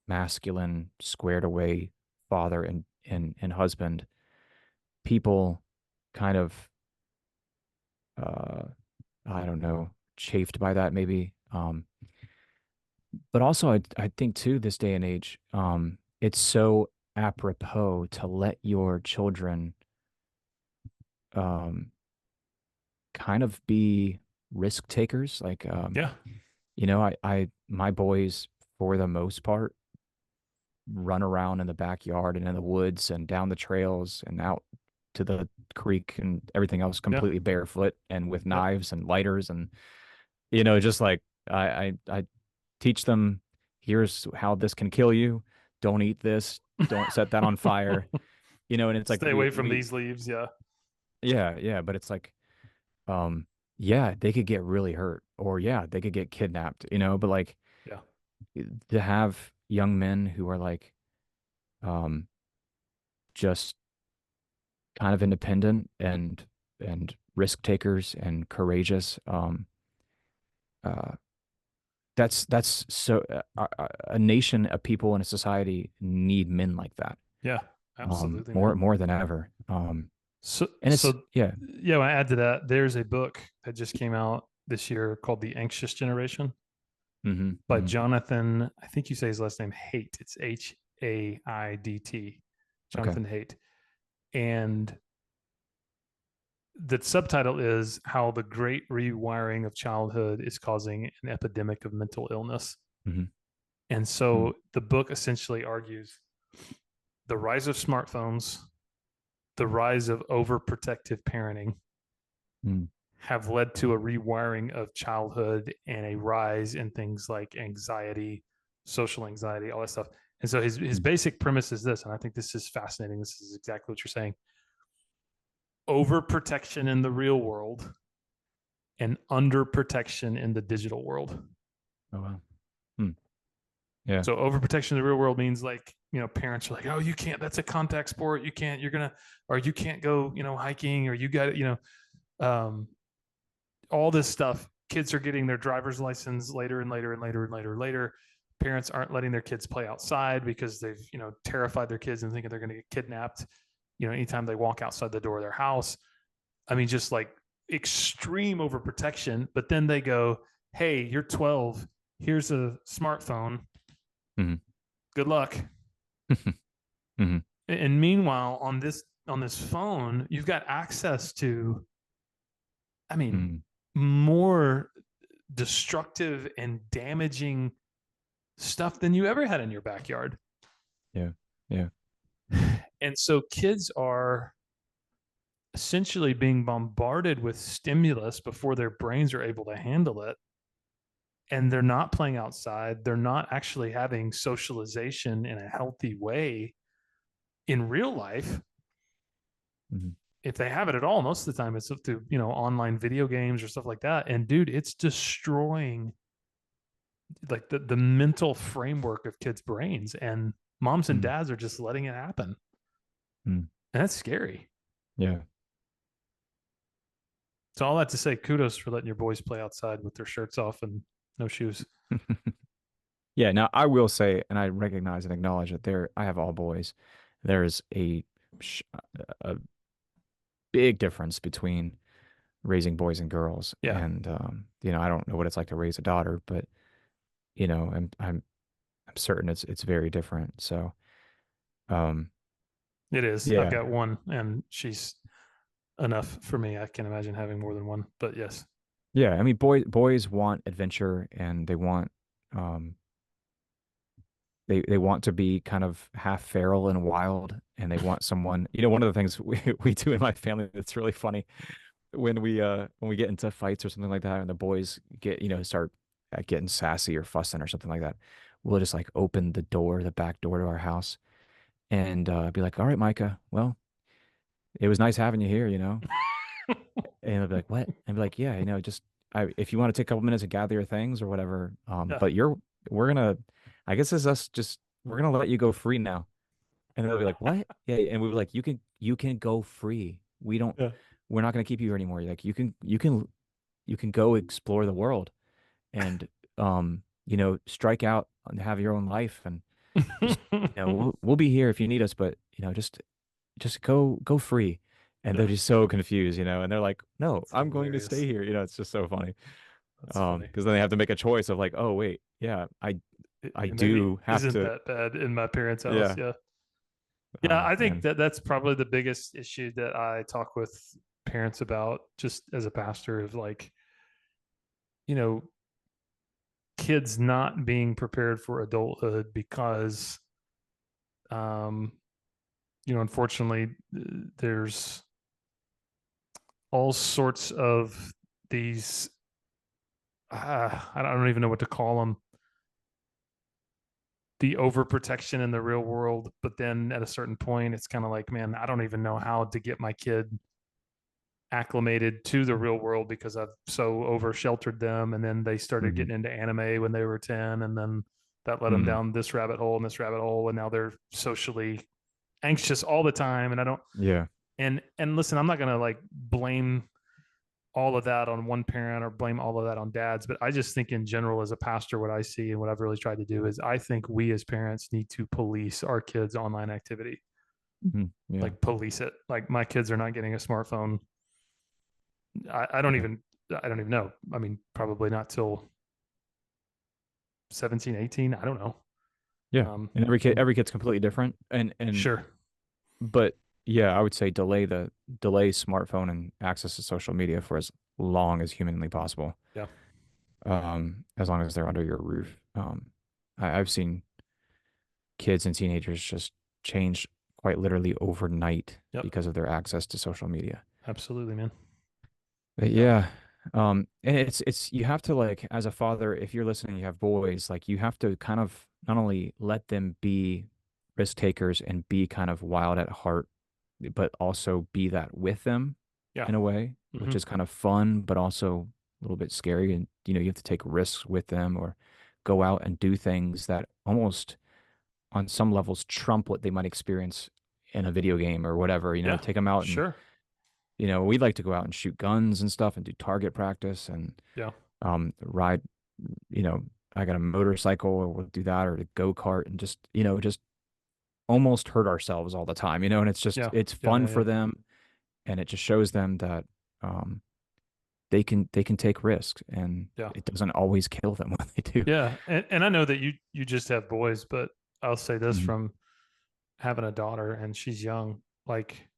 masculine, squared away father and husband, people kind of I don't know, chafed by that maybe. But also I think too, this day and age, it's so apropos to let your children kind of be risk takers. Like my boys, for the most part, run around in the backyard and in the woods and down the trails and out to the creek and everything else completely barefoot and with knives and lighters. And just like I teach them, here's how this can kill you. Don't eat this. Don't set that on fire. And it's like, stay away from these leaves. Yeah. But it's like, they could get really hurt, or they could get kidnapped, but like, to have young men who are like, just kind of independent and risk takers and courageous. That's so a nation, a people, and a society need men like that. Yeah, absolutely. More than ever. So I add to that, there's a book that just came out this year called The Anxious Generation by Jonathan, I think you say his last name, Haidt. It's Haidt, Jonathan Haidt. And the subtitle is How the Great Rewiring of Childhood is Causing an Epidemic of Mental Illness. And so the book essentially argues the rise of smartphones, the rise of overprotective parenting have led to a rewiring of childhood and a rise in things like anxiety, social anxiety, all that stuff. And so his basic premise is this, and I think this is fascinating. This is exactly what you're saying. Overprotection in the real world and underprotection in the digital world. Oh, wow. Yeah. So overprotection in the real world means like, parents are like, oh, you can't, that's a contact sport. You can't, or you can't go, hiking, or you got, all this stuff kids are getting their driver's license later and later and later and later and later. Parents aren't letting their kids play outside because they've, terrified their kids and thinking they're going to get kidnapped, anytime they walk outside the door of their house. I mean, just like extreme overprotection. But then they go, hey, you're 12. Here's a smartphone. Mm-hmm. Good luck. Mm-hmm. And meanwhile, on this phone, you've got access to, I mean, more destructive and damaging stuff than you ever had in your backyard. Yeah. Yeah. And so kids are essentially being bombarded with stimulus before their brains are able to handle it. And they're not playing outside. They're not actually having socialization in a healthy way in real life. Mm-hmm. If they have it at all, most of the time it's up to, online video games or stuff like that. And dude, it's destroying like the mental framework of kids' brains, and moms and dads are just letting it happen. And that's scary. Yeah. So all that to say, kudos for letting your boys play outside with their shirts off and no shoes. Yeah. Now I will say, and I recognize and acknowledge that I have all boys. There's a big difference between raising boys and girls. Yeah. And, I don't know what it's like to raise a daughter, but, I'm certain it's very different. So, it is. I've yeah. got one and she's enough for me. I can't imagine having more than one, but yes. Yeah. I mean, boys want adventure and they want, they want to be kind of half feral and wild, and they want someone, one of the things we do in my family that's really funny when we get into fights or something like that, and the boys get, start getting sassy or fussing or something like that, we'll just like open the back door to our house and be like, all right, Micah, well, it was nice having you here, and they'll be like, what? And be like, yeah, just if you want to take a couple minutes and gather your things or whatever, Yeah. but we're gonna, I guess it's us just, we're gonna let you go free now. And they'll be like, what? Yeah. And we were like, you can go free. Yeah. We're not gonna keep you here anymore. Like you can go explore the world and, strike out and have your own life. And just, we'll be here if you need us, but, just go free. And they're just so confused, and they're like, no, That's I'm going to hilarious. stay here. It's just so funny. That's funny. Because then they have to make a choice of like, oh wait, yeah, I Maybe do have isn't to. that bad in my parents' house. Yeah. Yeah. Yeah. Oh I think man. that's probably the biggest issue that I talk with parents about just as a pastor of like, you know, kids not being prepared for adulthood because, um, unfortunately, there's all sorts of these, I don't even know what to call them, the overprotection in the real world. But then at a certain point, it's kind of like, man, I don't even know how to get my kid acclimated to the real world because I've so over sheltered them. And then they started Hmm. getting into anime when they were 10. And then that led them down this rabbit hole and this rabbit hole. And now they're socially anxious all the time. And I don't, Yeah. and listen, I'm not going to like blame all of that on one parent or blame all of that on dads. But I just think in general, as a pastor, what I see and what I've really tried to do is I think we as parents need to police our kids' online activity, Yeah. like police it. Like my kids are not getting a smartphone. I don't Yeah. even, I don't even know. I mean, probably not till 17, 18. I don't know. Yeah. And And every kid's completely different. sure. But yeah, I would say delay smartphone and access to social media for as long as humanly possible. Yeah. As long as they're under your roof. I've seen kids and teenagers just change quite literally overnight Yep. because of their access to social media. Absolutely, man. But Yep. yeah, and it's you have to, like, as a father, if you're listening, you have boys, like you have to kind of not only let them be risk takers and be kind of wild at heart, but also be that with them Yeah. in a way, which Mm-hmm. is kind of fun, but also a little bit scary. And you have to take risks with them or go out and do things that almost on some levels trump what they might experience in a video game or whatever. Yeah. Take them out and Sure. we'd like to go out and shoot guns and stuff and do target practice and Yeah. ride, you know, I got a motorcycle or we'll do that or the go-kart and just, just almost hurt ourselves all the time, and it's just Yeah. it's Yeah. fun Yeah. for Yeah. them and it just shows them that they can take risks and Yeah. it doesn't always kill them when they do. Yeah. And I know that you just have boys, but I'll say this Mhm. from having a daughter and she's young. Like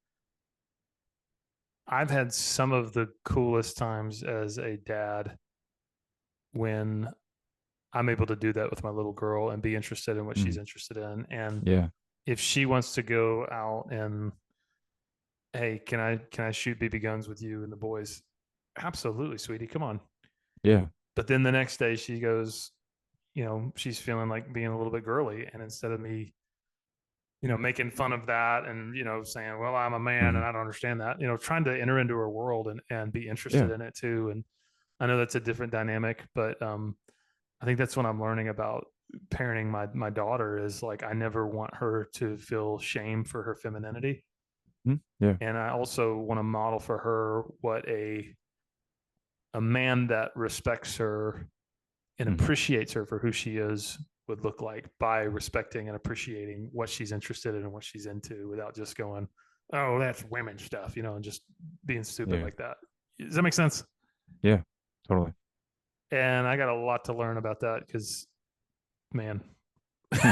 I've had some of the coolest times as a dad when I'm able to do that with my little girl and be interested in what she's Mm. interested in. And Yeah. if she wants to go out and, hey, can I shoot BB guns with you and the boys? Absolutely, sweetie, come on. Yeah. But then the next day she goes, she's feeling like being a little bit girly, and instead of me, making fun of that and saying, well, I'm a man and Mhm. I don't understand that, trying to enter into her world and be interested Yeah. in it too. And I know that's a different dynamic, but I think that's what I'm learning about parenting my daughter is like I never want her to feel shame for her femininity. Mhm. Yeah. And I also want to model for her what a man that respects her and Mhm. appreciates her for who she is would look like by respecting and appreciating what she's interested in and what she's into without just going, oh, that's women stuff, and just being stupid Yeah. like that. Does that make sense? Yeah. Totally. And I got a lot to learn about that because, man, I'll be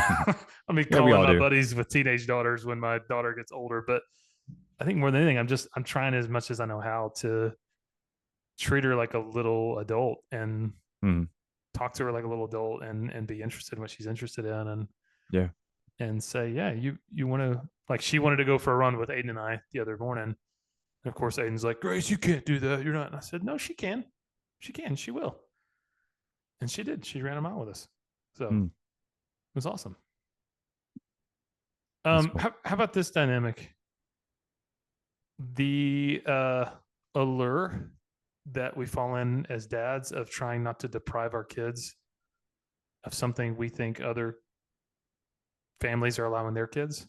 Yeah, we calling all my do. buddies with teenage daughters when my daughter gets older. But I think more than anything, I'm trying as much as I know how to treat her like a little adult and Mhm. talk to her like a little adult and be interested in what she's interested in Yeah. and say, yeah, you want to like she wanted to go for a run with Aiden and I the other morning. And of course, Aiden's like, Grace, you can't do that. You're not. And I said, no, she can. She can. She will. And she did. She ran a mile with us. So it Mm. was awesome. That's cool. How about this dynamic? The allure that we fall in as dads of trying not to deprive our kids of something we think other families are allowing their kids.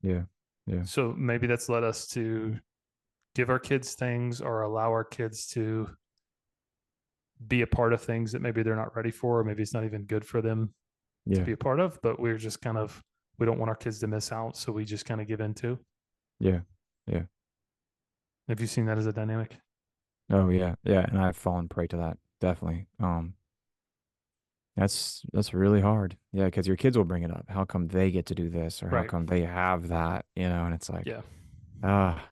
Yeah. Yeah. So maybe that's led us to give our kids things or allow our kids to be a part of things that maybe they're not ready for, or maybe it's not even good for them to Yeah. be a part of, but we're just kind of, we don't want our kids to miss out. So we just kind of give in to. Yeah. Yeah. Have you seen that as a dynamic? Oh yeah. Yeah. And I've fallen prey to that. Definitely. That's really hard. Yeah, because your kids will bring it up. How come they get to do this or how Right. come they have that, and it's like, Yeah. ah,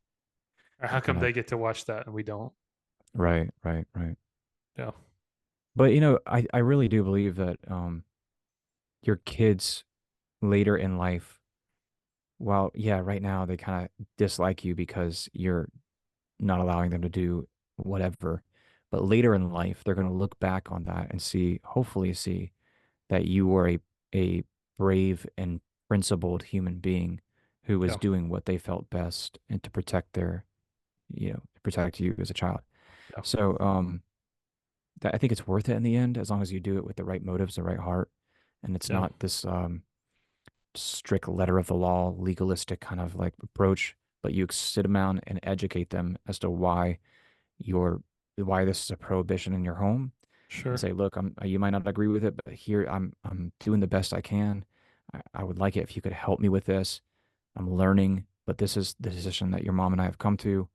Or I how come kind of they get to watch that and we don't? right, right, right. Yeah. But I really do believe that your kids later in life, well, yeah, right now they kind of dislike you because you're not allowing them to do whatever. But later in life, they're going to look back on that and hopefully see that you were a brave and principled human being who was Yeah. doing what they felt best and to protect protect you as a child. Yeah. So I think it's worth it in the end as long as you do it with the right motives, the right heart, and it's Yeah. not this strict letter of the law, legalistic kind of like approach, but you sit them down and educate them as to you're why this is a prohibition in your home and Sure. say, look, you might not agree with it, but here I'm doing the best I can. I would like it if you could help me with this. I'm learning, but this is the decision that your mom and I have come to,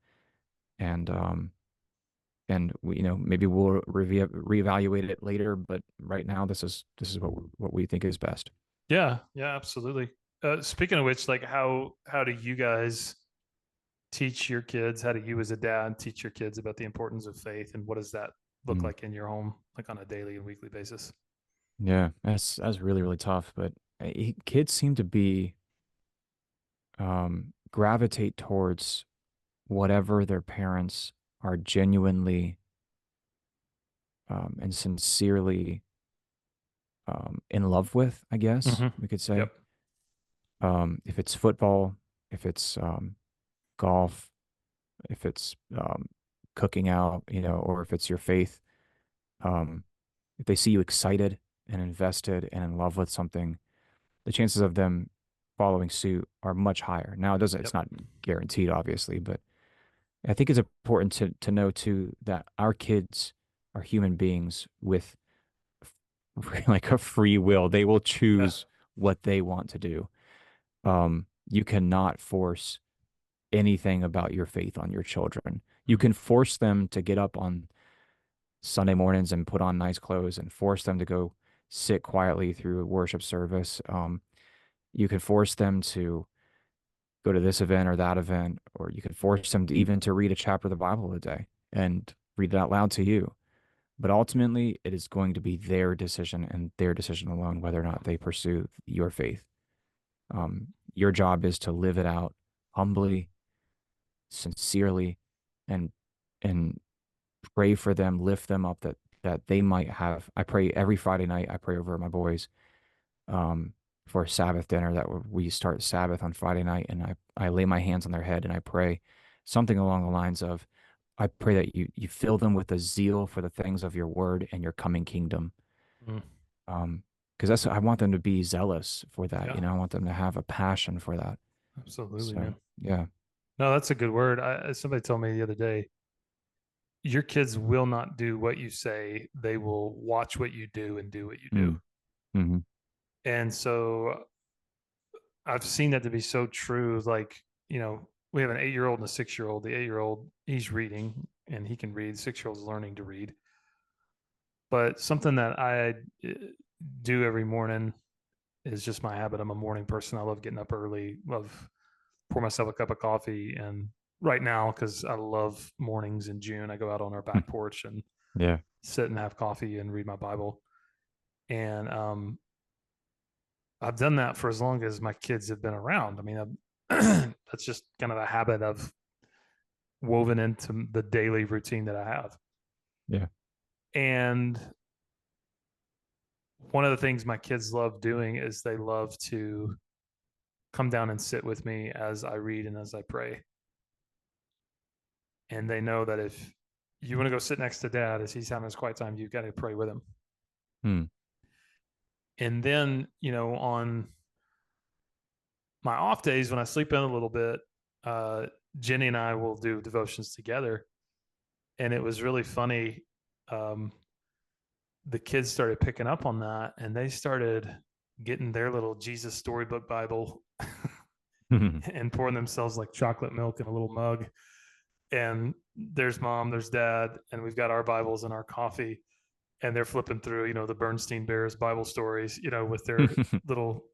and we, maybe we'll reevaluate it later, but right now this is what we think is best. Yeah. Yeah. Absolutely. Speaking of which, like how do you guys teach your kids? How do you as a dad teach your kids about the importance of faith and what does that look Mm. like in your home, like on a daily and weekly basis? Yeah, that's really really tough, but kids seem to be gravitate towards whatever their parents are genuinely and sincerely in love with, I guess Mm-hmm. we could say. Yep. If it's football, if it's golf, if it's cooking out, or if it's your faith, um, if they see you excited and invested and in love with something, the chances of them following suit are much higher. Now, it's Yep. not guaranteed, obviously, but I think it's important to know too that our kids are human beings with like a free will. They will Yeah. choose what they want to do. You cannot force anything about your faith on your children. You Mm. can force them to get up on Sunday mornings and put on nice clothes and force them to go sit quietly through a worship service. You can force them to go to this event or that event, or you can force them to even to read a chapter of the Bible a day and read it out loud to you. But ultimately, it is going to be their decision and their decision alone whether or not they pursue your faith. Your job is to live it out humbly, sincerely, and and pray for them, lift them up that they might have. I pray every Friday night. I pray over my boys um, for a Sabbath dinner that we start Sabbath on Friday night, and I lay my hands on their head and I pray something along the lines of, I pray that you fill them with a zeal for the things of your word and your coming kingdom. Mm. Because that's I want them to be zealous for that. Yeah, I want them to have a passion for that. absolutely, So man. yeah. No, that's a good word. Somebody told me the other day, your kids will not do what you say. They will watch what you do and do what you do. Mm. Hmm. And so I've seen that to be so true. Like, we have an 8-year-old and a 6-year-old. The 8-year-old, he's reading and he can read. 6-year-old is learning to read. But something that I do every morning is just my habit. I'm a morning person. I love getting up early, love pour myself a cup of coffee. And right now, because I love mornings in June, I go out on our back porch and Yeah. sit and have coffee and read my Bible. And I've done that for as long as my kids have been around. I mean, that's just kind of a habit of woven into the daily routine that I have. Yeah. And one of the things my kids love doing is they love to come down and sit with me as I read and as I pray. And they know that if you want to go sit next to dad as he's having his quiet time, you've got to pray with him. Hmm. And then, on my off days when I sleep in a little bit, uh, Jenny and I will do devotions together. And it was really funny. Um, the kids started picking up on that and they started getting their little Jesus storybook Bible and pouring themselves like chocolate milk in a little mug. And there's mom, there's dad, and we've got our Bibles and our coffee. And they're flipping through, the Bernstein Bears Bible stories, with their little,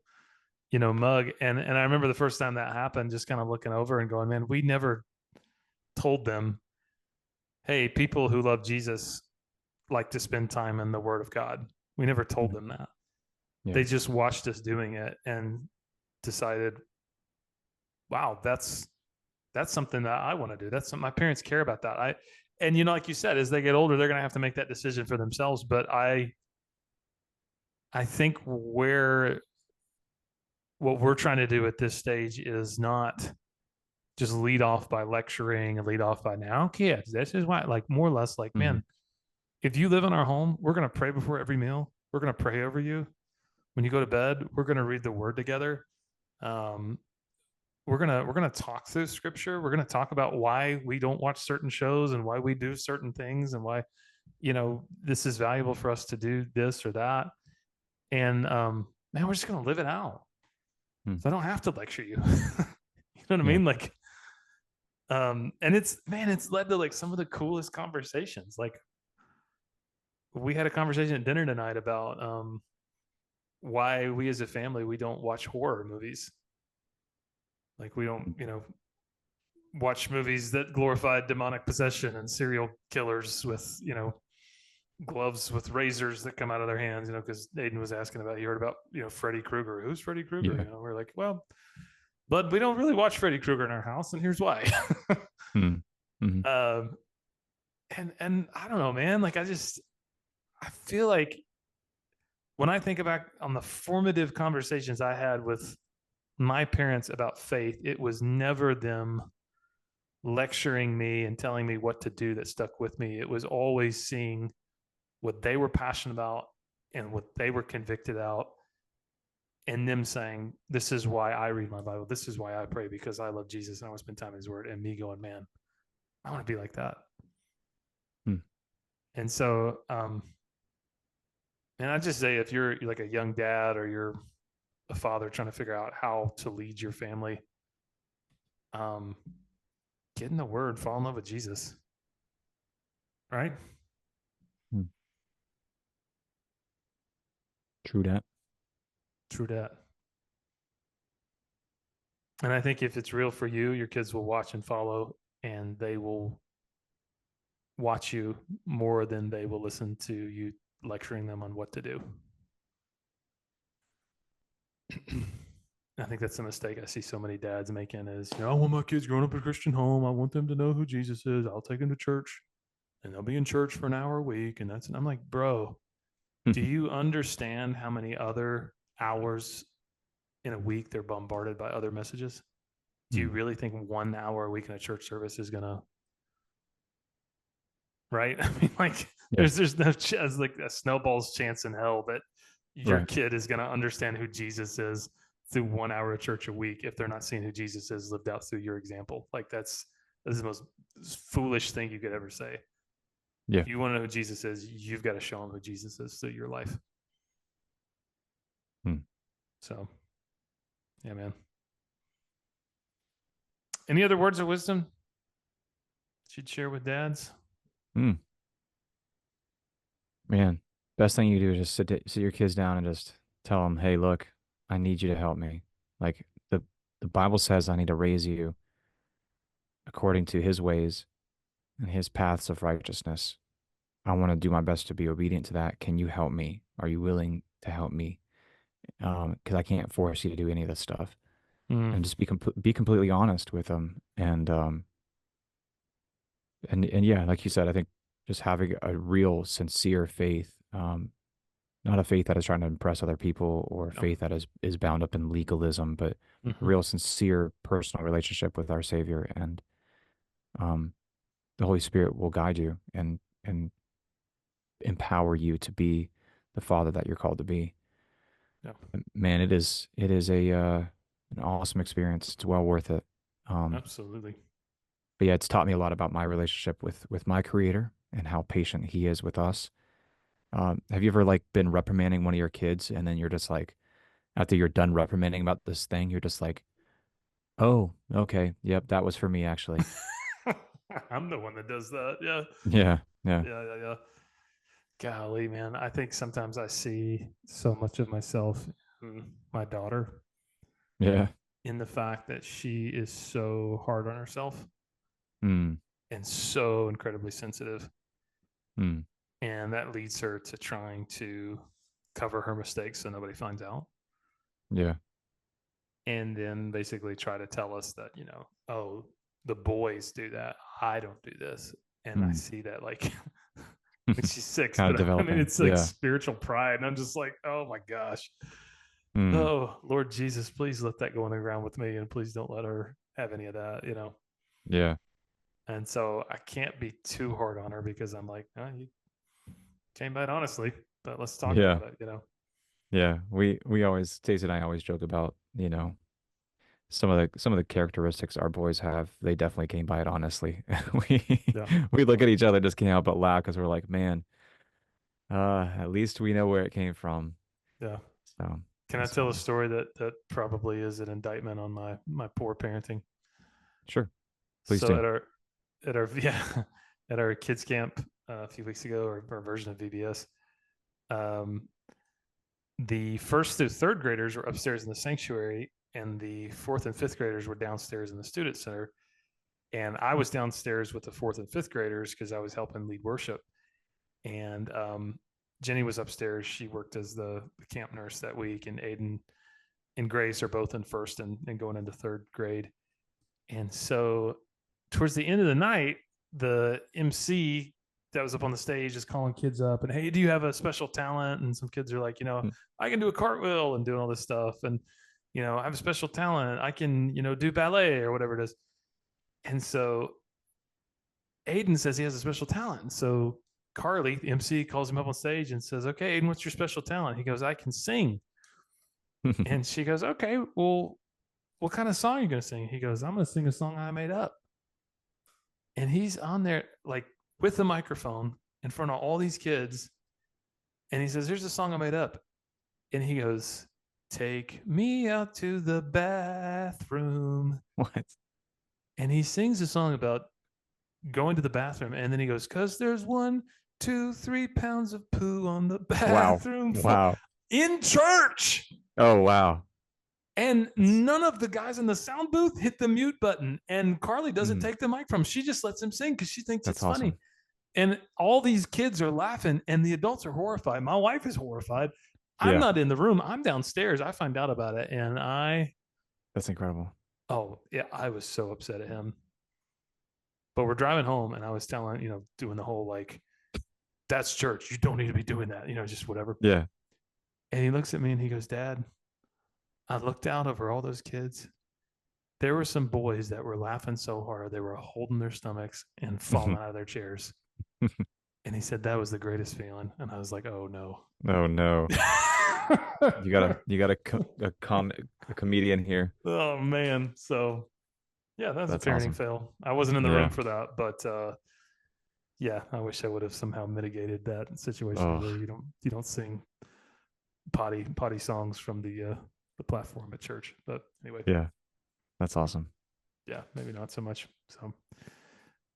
mug. And I remember the first time that happened, just kind of looking over and going, man, we never told them, hey, people who love Jesus like to spend time in the Word of God. We never told them that. Yeah. They just watched us doing it and decided, wow, that's something that I want to do. That's something my parents care about that. And like you said, as they get older, they're going to have to make that decision for themselves. But I think what we're trying to do at this stage is not just lead off by lecturing and lead off by now, kids, this is why, like more or less like, Hmm. man, if you live in our home, we're going to pray before every meal. We're going to pray over you. When you go to bed, we're going to read the word together. Um, we're gonna talk through scripture. We're gonna talk about why we don't watch certain shows and why we do certain things and why this is valuable for us to do this or that. And man, we're just gonna live it out. Hmm. So I don't have to lecture you. You know what I Yeah. mean? Like, and it's led to like some of the coolest conversations. Like we had a conversation at dinner tonight about why we as a family we don't watch horror movies. Like we don't, watch movies that glorify demonic possession and serial killers with, gloves with razors that come out of their hands, because Aiden was asking about, you heard about, Freddy Krueger. Who's Freddy Krueger? Yeah. We're like, well, but we don't really watch Freddy Krueger in our house, and here's why. Hmm. Hmm. um, and I don't know, man. Like I feel like when I think about on the formative conversations I had with my parents about faith, it was never them lecturing me and telling me what to do that stuck with me. It was always seeing what they were passionate about and what they were convicted out, and them saying, this is why I read my Bible. This is why I pray, because I love Jesus and I want to spend time in his word. And me going, man, I want to be like that. Hmm. And so, and I just say, if you're like a young dad or you're a father trying to figure out how to lead your family, um, get in the Word, fall in love with Jesus, right? Hmm. True that. True that. And I think if it's real for you, your kids will watch and follow, and they will watch you more than they will listen to you lecturing them on what to do. I think that's the mistake I see so many dads making is, I want my kids growing up in a Christian home. I want them to know who Jesus is. I'll take them to church and they'll be in church for an hour a week. And I'm like, bro, do you understand how many other hours in a week they're bombarded by other messages? Do you really think 1 hour a week in a church service is going to, right? I mean, like, Yeah. there's no chance, like a snowball's chance in hell that your Right. kid is going to understand who Jesus is through 1 hour of church a week if they're not seeing who Jesus is lived out through your example. Like that's the most foolish thing you could ever say. Yeah. If you want to know who Jesus is, you've got to show them who Jesus is through your life. Hmm. So, yeah, man. Any other words of wisdom you'd share with dads? Mm. Man, best thing you do is just sit your kids down and just tell them, "Hey, look, I need you to help me. Like the Bible says I need to raise you according to his ways and his paths of righteousness. I want to do my best to be obedient to that. Can you help me? Are you willing to help me? Because I can't force you to do any of this stuff." Mm, And just be completely honest with them. And yeah, like you said, I think just having a real sincere faith, not a faith that is trying to impress other people or yeah. faith that is bound up in legalism, but a Mm-hmm. real sincere personal relationship with our Savior, and um, the Holy Spirit will guide you and empower you to be the father that you're called to be. Yeah. Man, it is a an awesome experience. It's well worth it. Absolutely. But yeah, it's taught me a lot about my relationship with my Creator and how patient He is with us. Have you ever like been reprimanding one of your kids and then you're just like, after you're done reprimanding about this thing, you're just like, oh, okay, yep, that was for me actually. I'm the one that does that. Yeah. Yeah, yeah, Yeah. Yeah. Yeah. Golly, man. I think sometimes I see so much of myself in my daughter yeah. in the fact that she is so hard on herself Mm, and so incredibly sensitive. mm, And that leads her to trying to cover her mistakes so nobody finds out. yeah. And then basically try to tell us that, oh, the boys do that. I don't do this. And I Mm. see that like when she's six, Kind of but I mean, developing. it's like Yeah. spiritual pride. And I'm just like, oh my gosh. Mm, Oh, Lord Jesus, please let that go on the ground with me. And please don't let her have any of that. yeah, And so I can't be too hard on her because I'm like, oh, you came by it honestly, but let's talk yeah, about it. yeah. We always, Stacey and I always joke about, some of the characteristics our boys have. They definitely came by it honestly. We Yeah. we look at each other, just can't help but laugh because we're like, man, at least we know where it came from. Yeah. So Can I that's tell a funny. story that probably is an indictment on my poor parenting? Sure, please So do. at our yeah at our kids camp a few weeks ago, or version of VBS, um, the first through third graders were upstairs in the sanctuary, and the fourth and fifth graders were downstairs in the student center. And I was downstairs with the fourth and fifth graders because I was helping lead worship. And Jenny was upstairs. She worked as the camp nurse that week, and Aiden and Grace are both in first and going into third grade. And so towards the end of the night, the MC that was up on the stage is calling kids up and, hey, do you have a special talent? And some kids are like, Mm. I can do a cartwheel and doing all this stuff. And, I have a special talent. I can, do ballet or whatever it is. And so Aiden says he has a special talent. So Carly, the MC, calls him up on stage and says, okay, Aiden, what's your special talent? He goes, I can sing. And she goes, okay, well, what kind of song are you going to sing? He goes, I'm going to sing a song I made up. And he's on there like with the microphone in front of all these kids. And he says, here's a song I made up. And he goes, take me out to the bathroom. What? And he sings a song about going to the bathroom. And then he goes, because there's 1, 2, 3 pounds of poo on the bathroom floor. Wow. In church. Oh, wow. And none of the guys in the sound booth hit the mute button. And Carly doesn't take the mic from him. She just lets him sing because she thinks it's funny. Awesome. And all these kids are laughing and the adults are horrified. My wife is horrified. I'm not in the room. I'm downstairs. I find out about it. And that's incredible. Oh, yeah. I was so upset at him. But we're driving home and I was telling, doing the whole like, that's church. You don't need to be doing that, just whatever. Yeah. And he looks at me and he goes, Dad, I looked out over all those kids. There were some boys that were laughing so hard they were holding their stomachs and falling out of their chairs. And he said that was the greatest feeling. And I was like, oh no. Oh no. you got a comedian here. Oh man. So yeah, that's a parenting fail. I wasn't in the room for that, but yeah, I wish I would have somehow mitigated that situation where you don't sing potty songs from the platform at church. But anyway. Yeah. That's awesome. Yeah, maybe not so much. So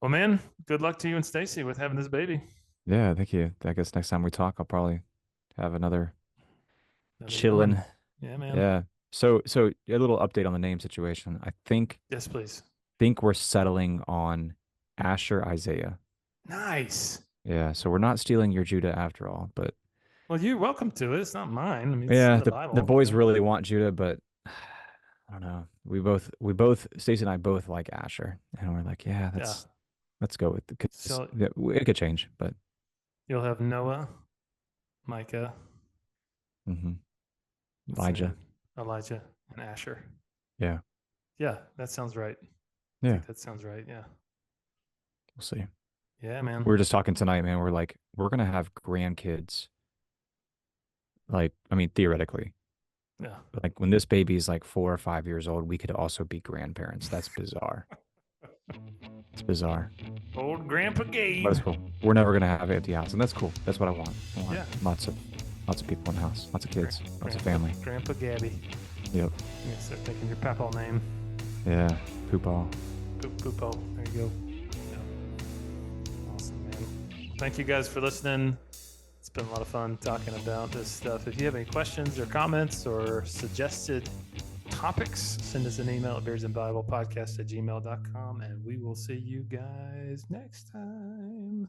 well, man, good luck to you and Stacy with having this baby. Yeah, thank you. I guess next time we talk, I'll probably have another chilling. Yeah, man. Yeah. So a little update on the name situation. I think. Yes, please. Think we're settling on Asher Isaiah. Nice. Yeah. So we're not stealing your Judah after all, but. Well, you're welcome to it. It's not mine. I mean, yeah, the boys really want Judah, but I don't know. We both, Stacey and I both like Asher, and we're like, let's go with it. So it could change, but you'll have Noah, Micah, Elijah, and Asher. Yeah. Yeah, that sounds right. Yeah, that sounds right. Yeah. We'll see. Yeah, man. We were just talking tonight, man. We're like, we're gonna have grandkids. Like, I mean, theoretically. Yeah. Like when this baby is like 4 or 5 years old, we could also be grandparents. That's bizarre. It's bizarre. Old Grandpa Gabe. That's cool. We're never gonna have an empty house, and that's cool. That's what I want. Lots of people in the house, lots of kids, lots of family. Grandpa Gabby. Yep. You start thinking your papaw name. Yeah, Poopaw. Poopaw. There you go. Yeah. Awesome, man. Thank you guys for listening. It's been a lot of fun talking about this stuff. If you have any questions or comments or suggested topics, send us an email at beardsandbiblepodcast@gmail.com, and we will see you guys next time.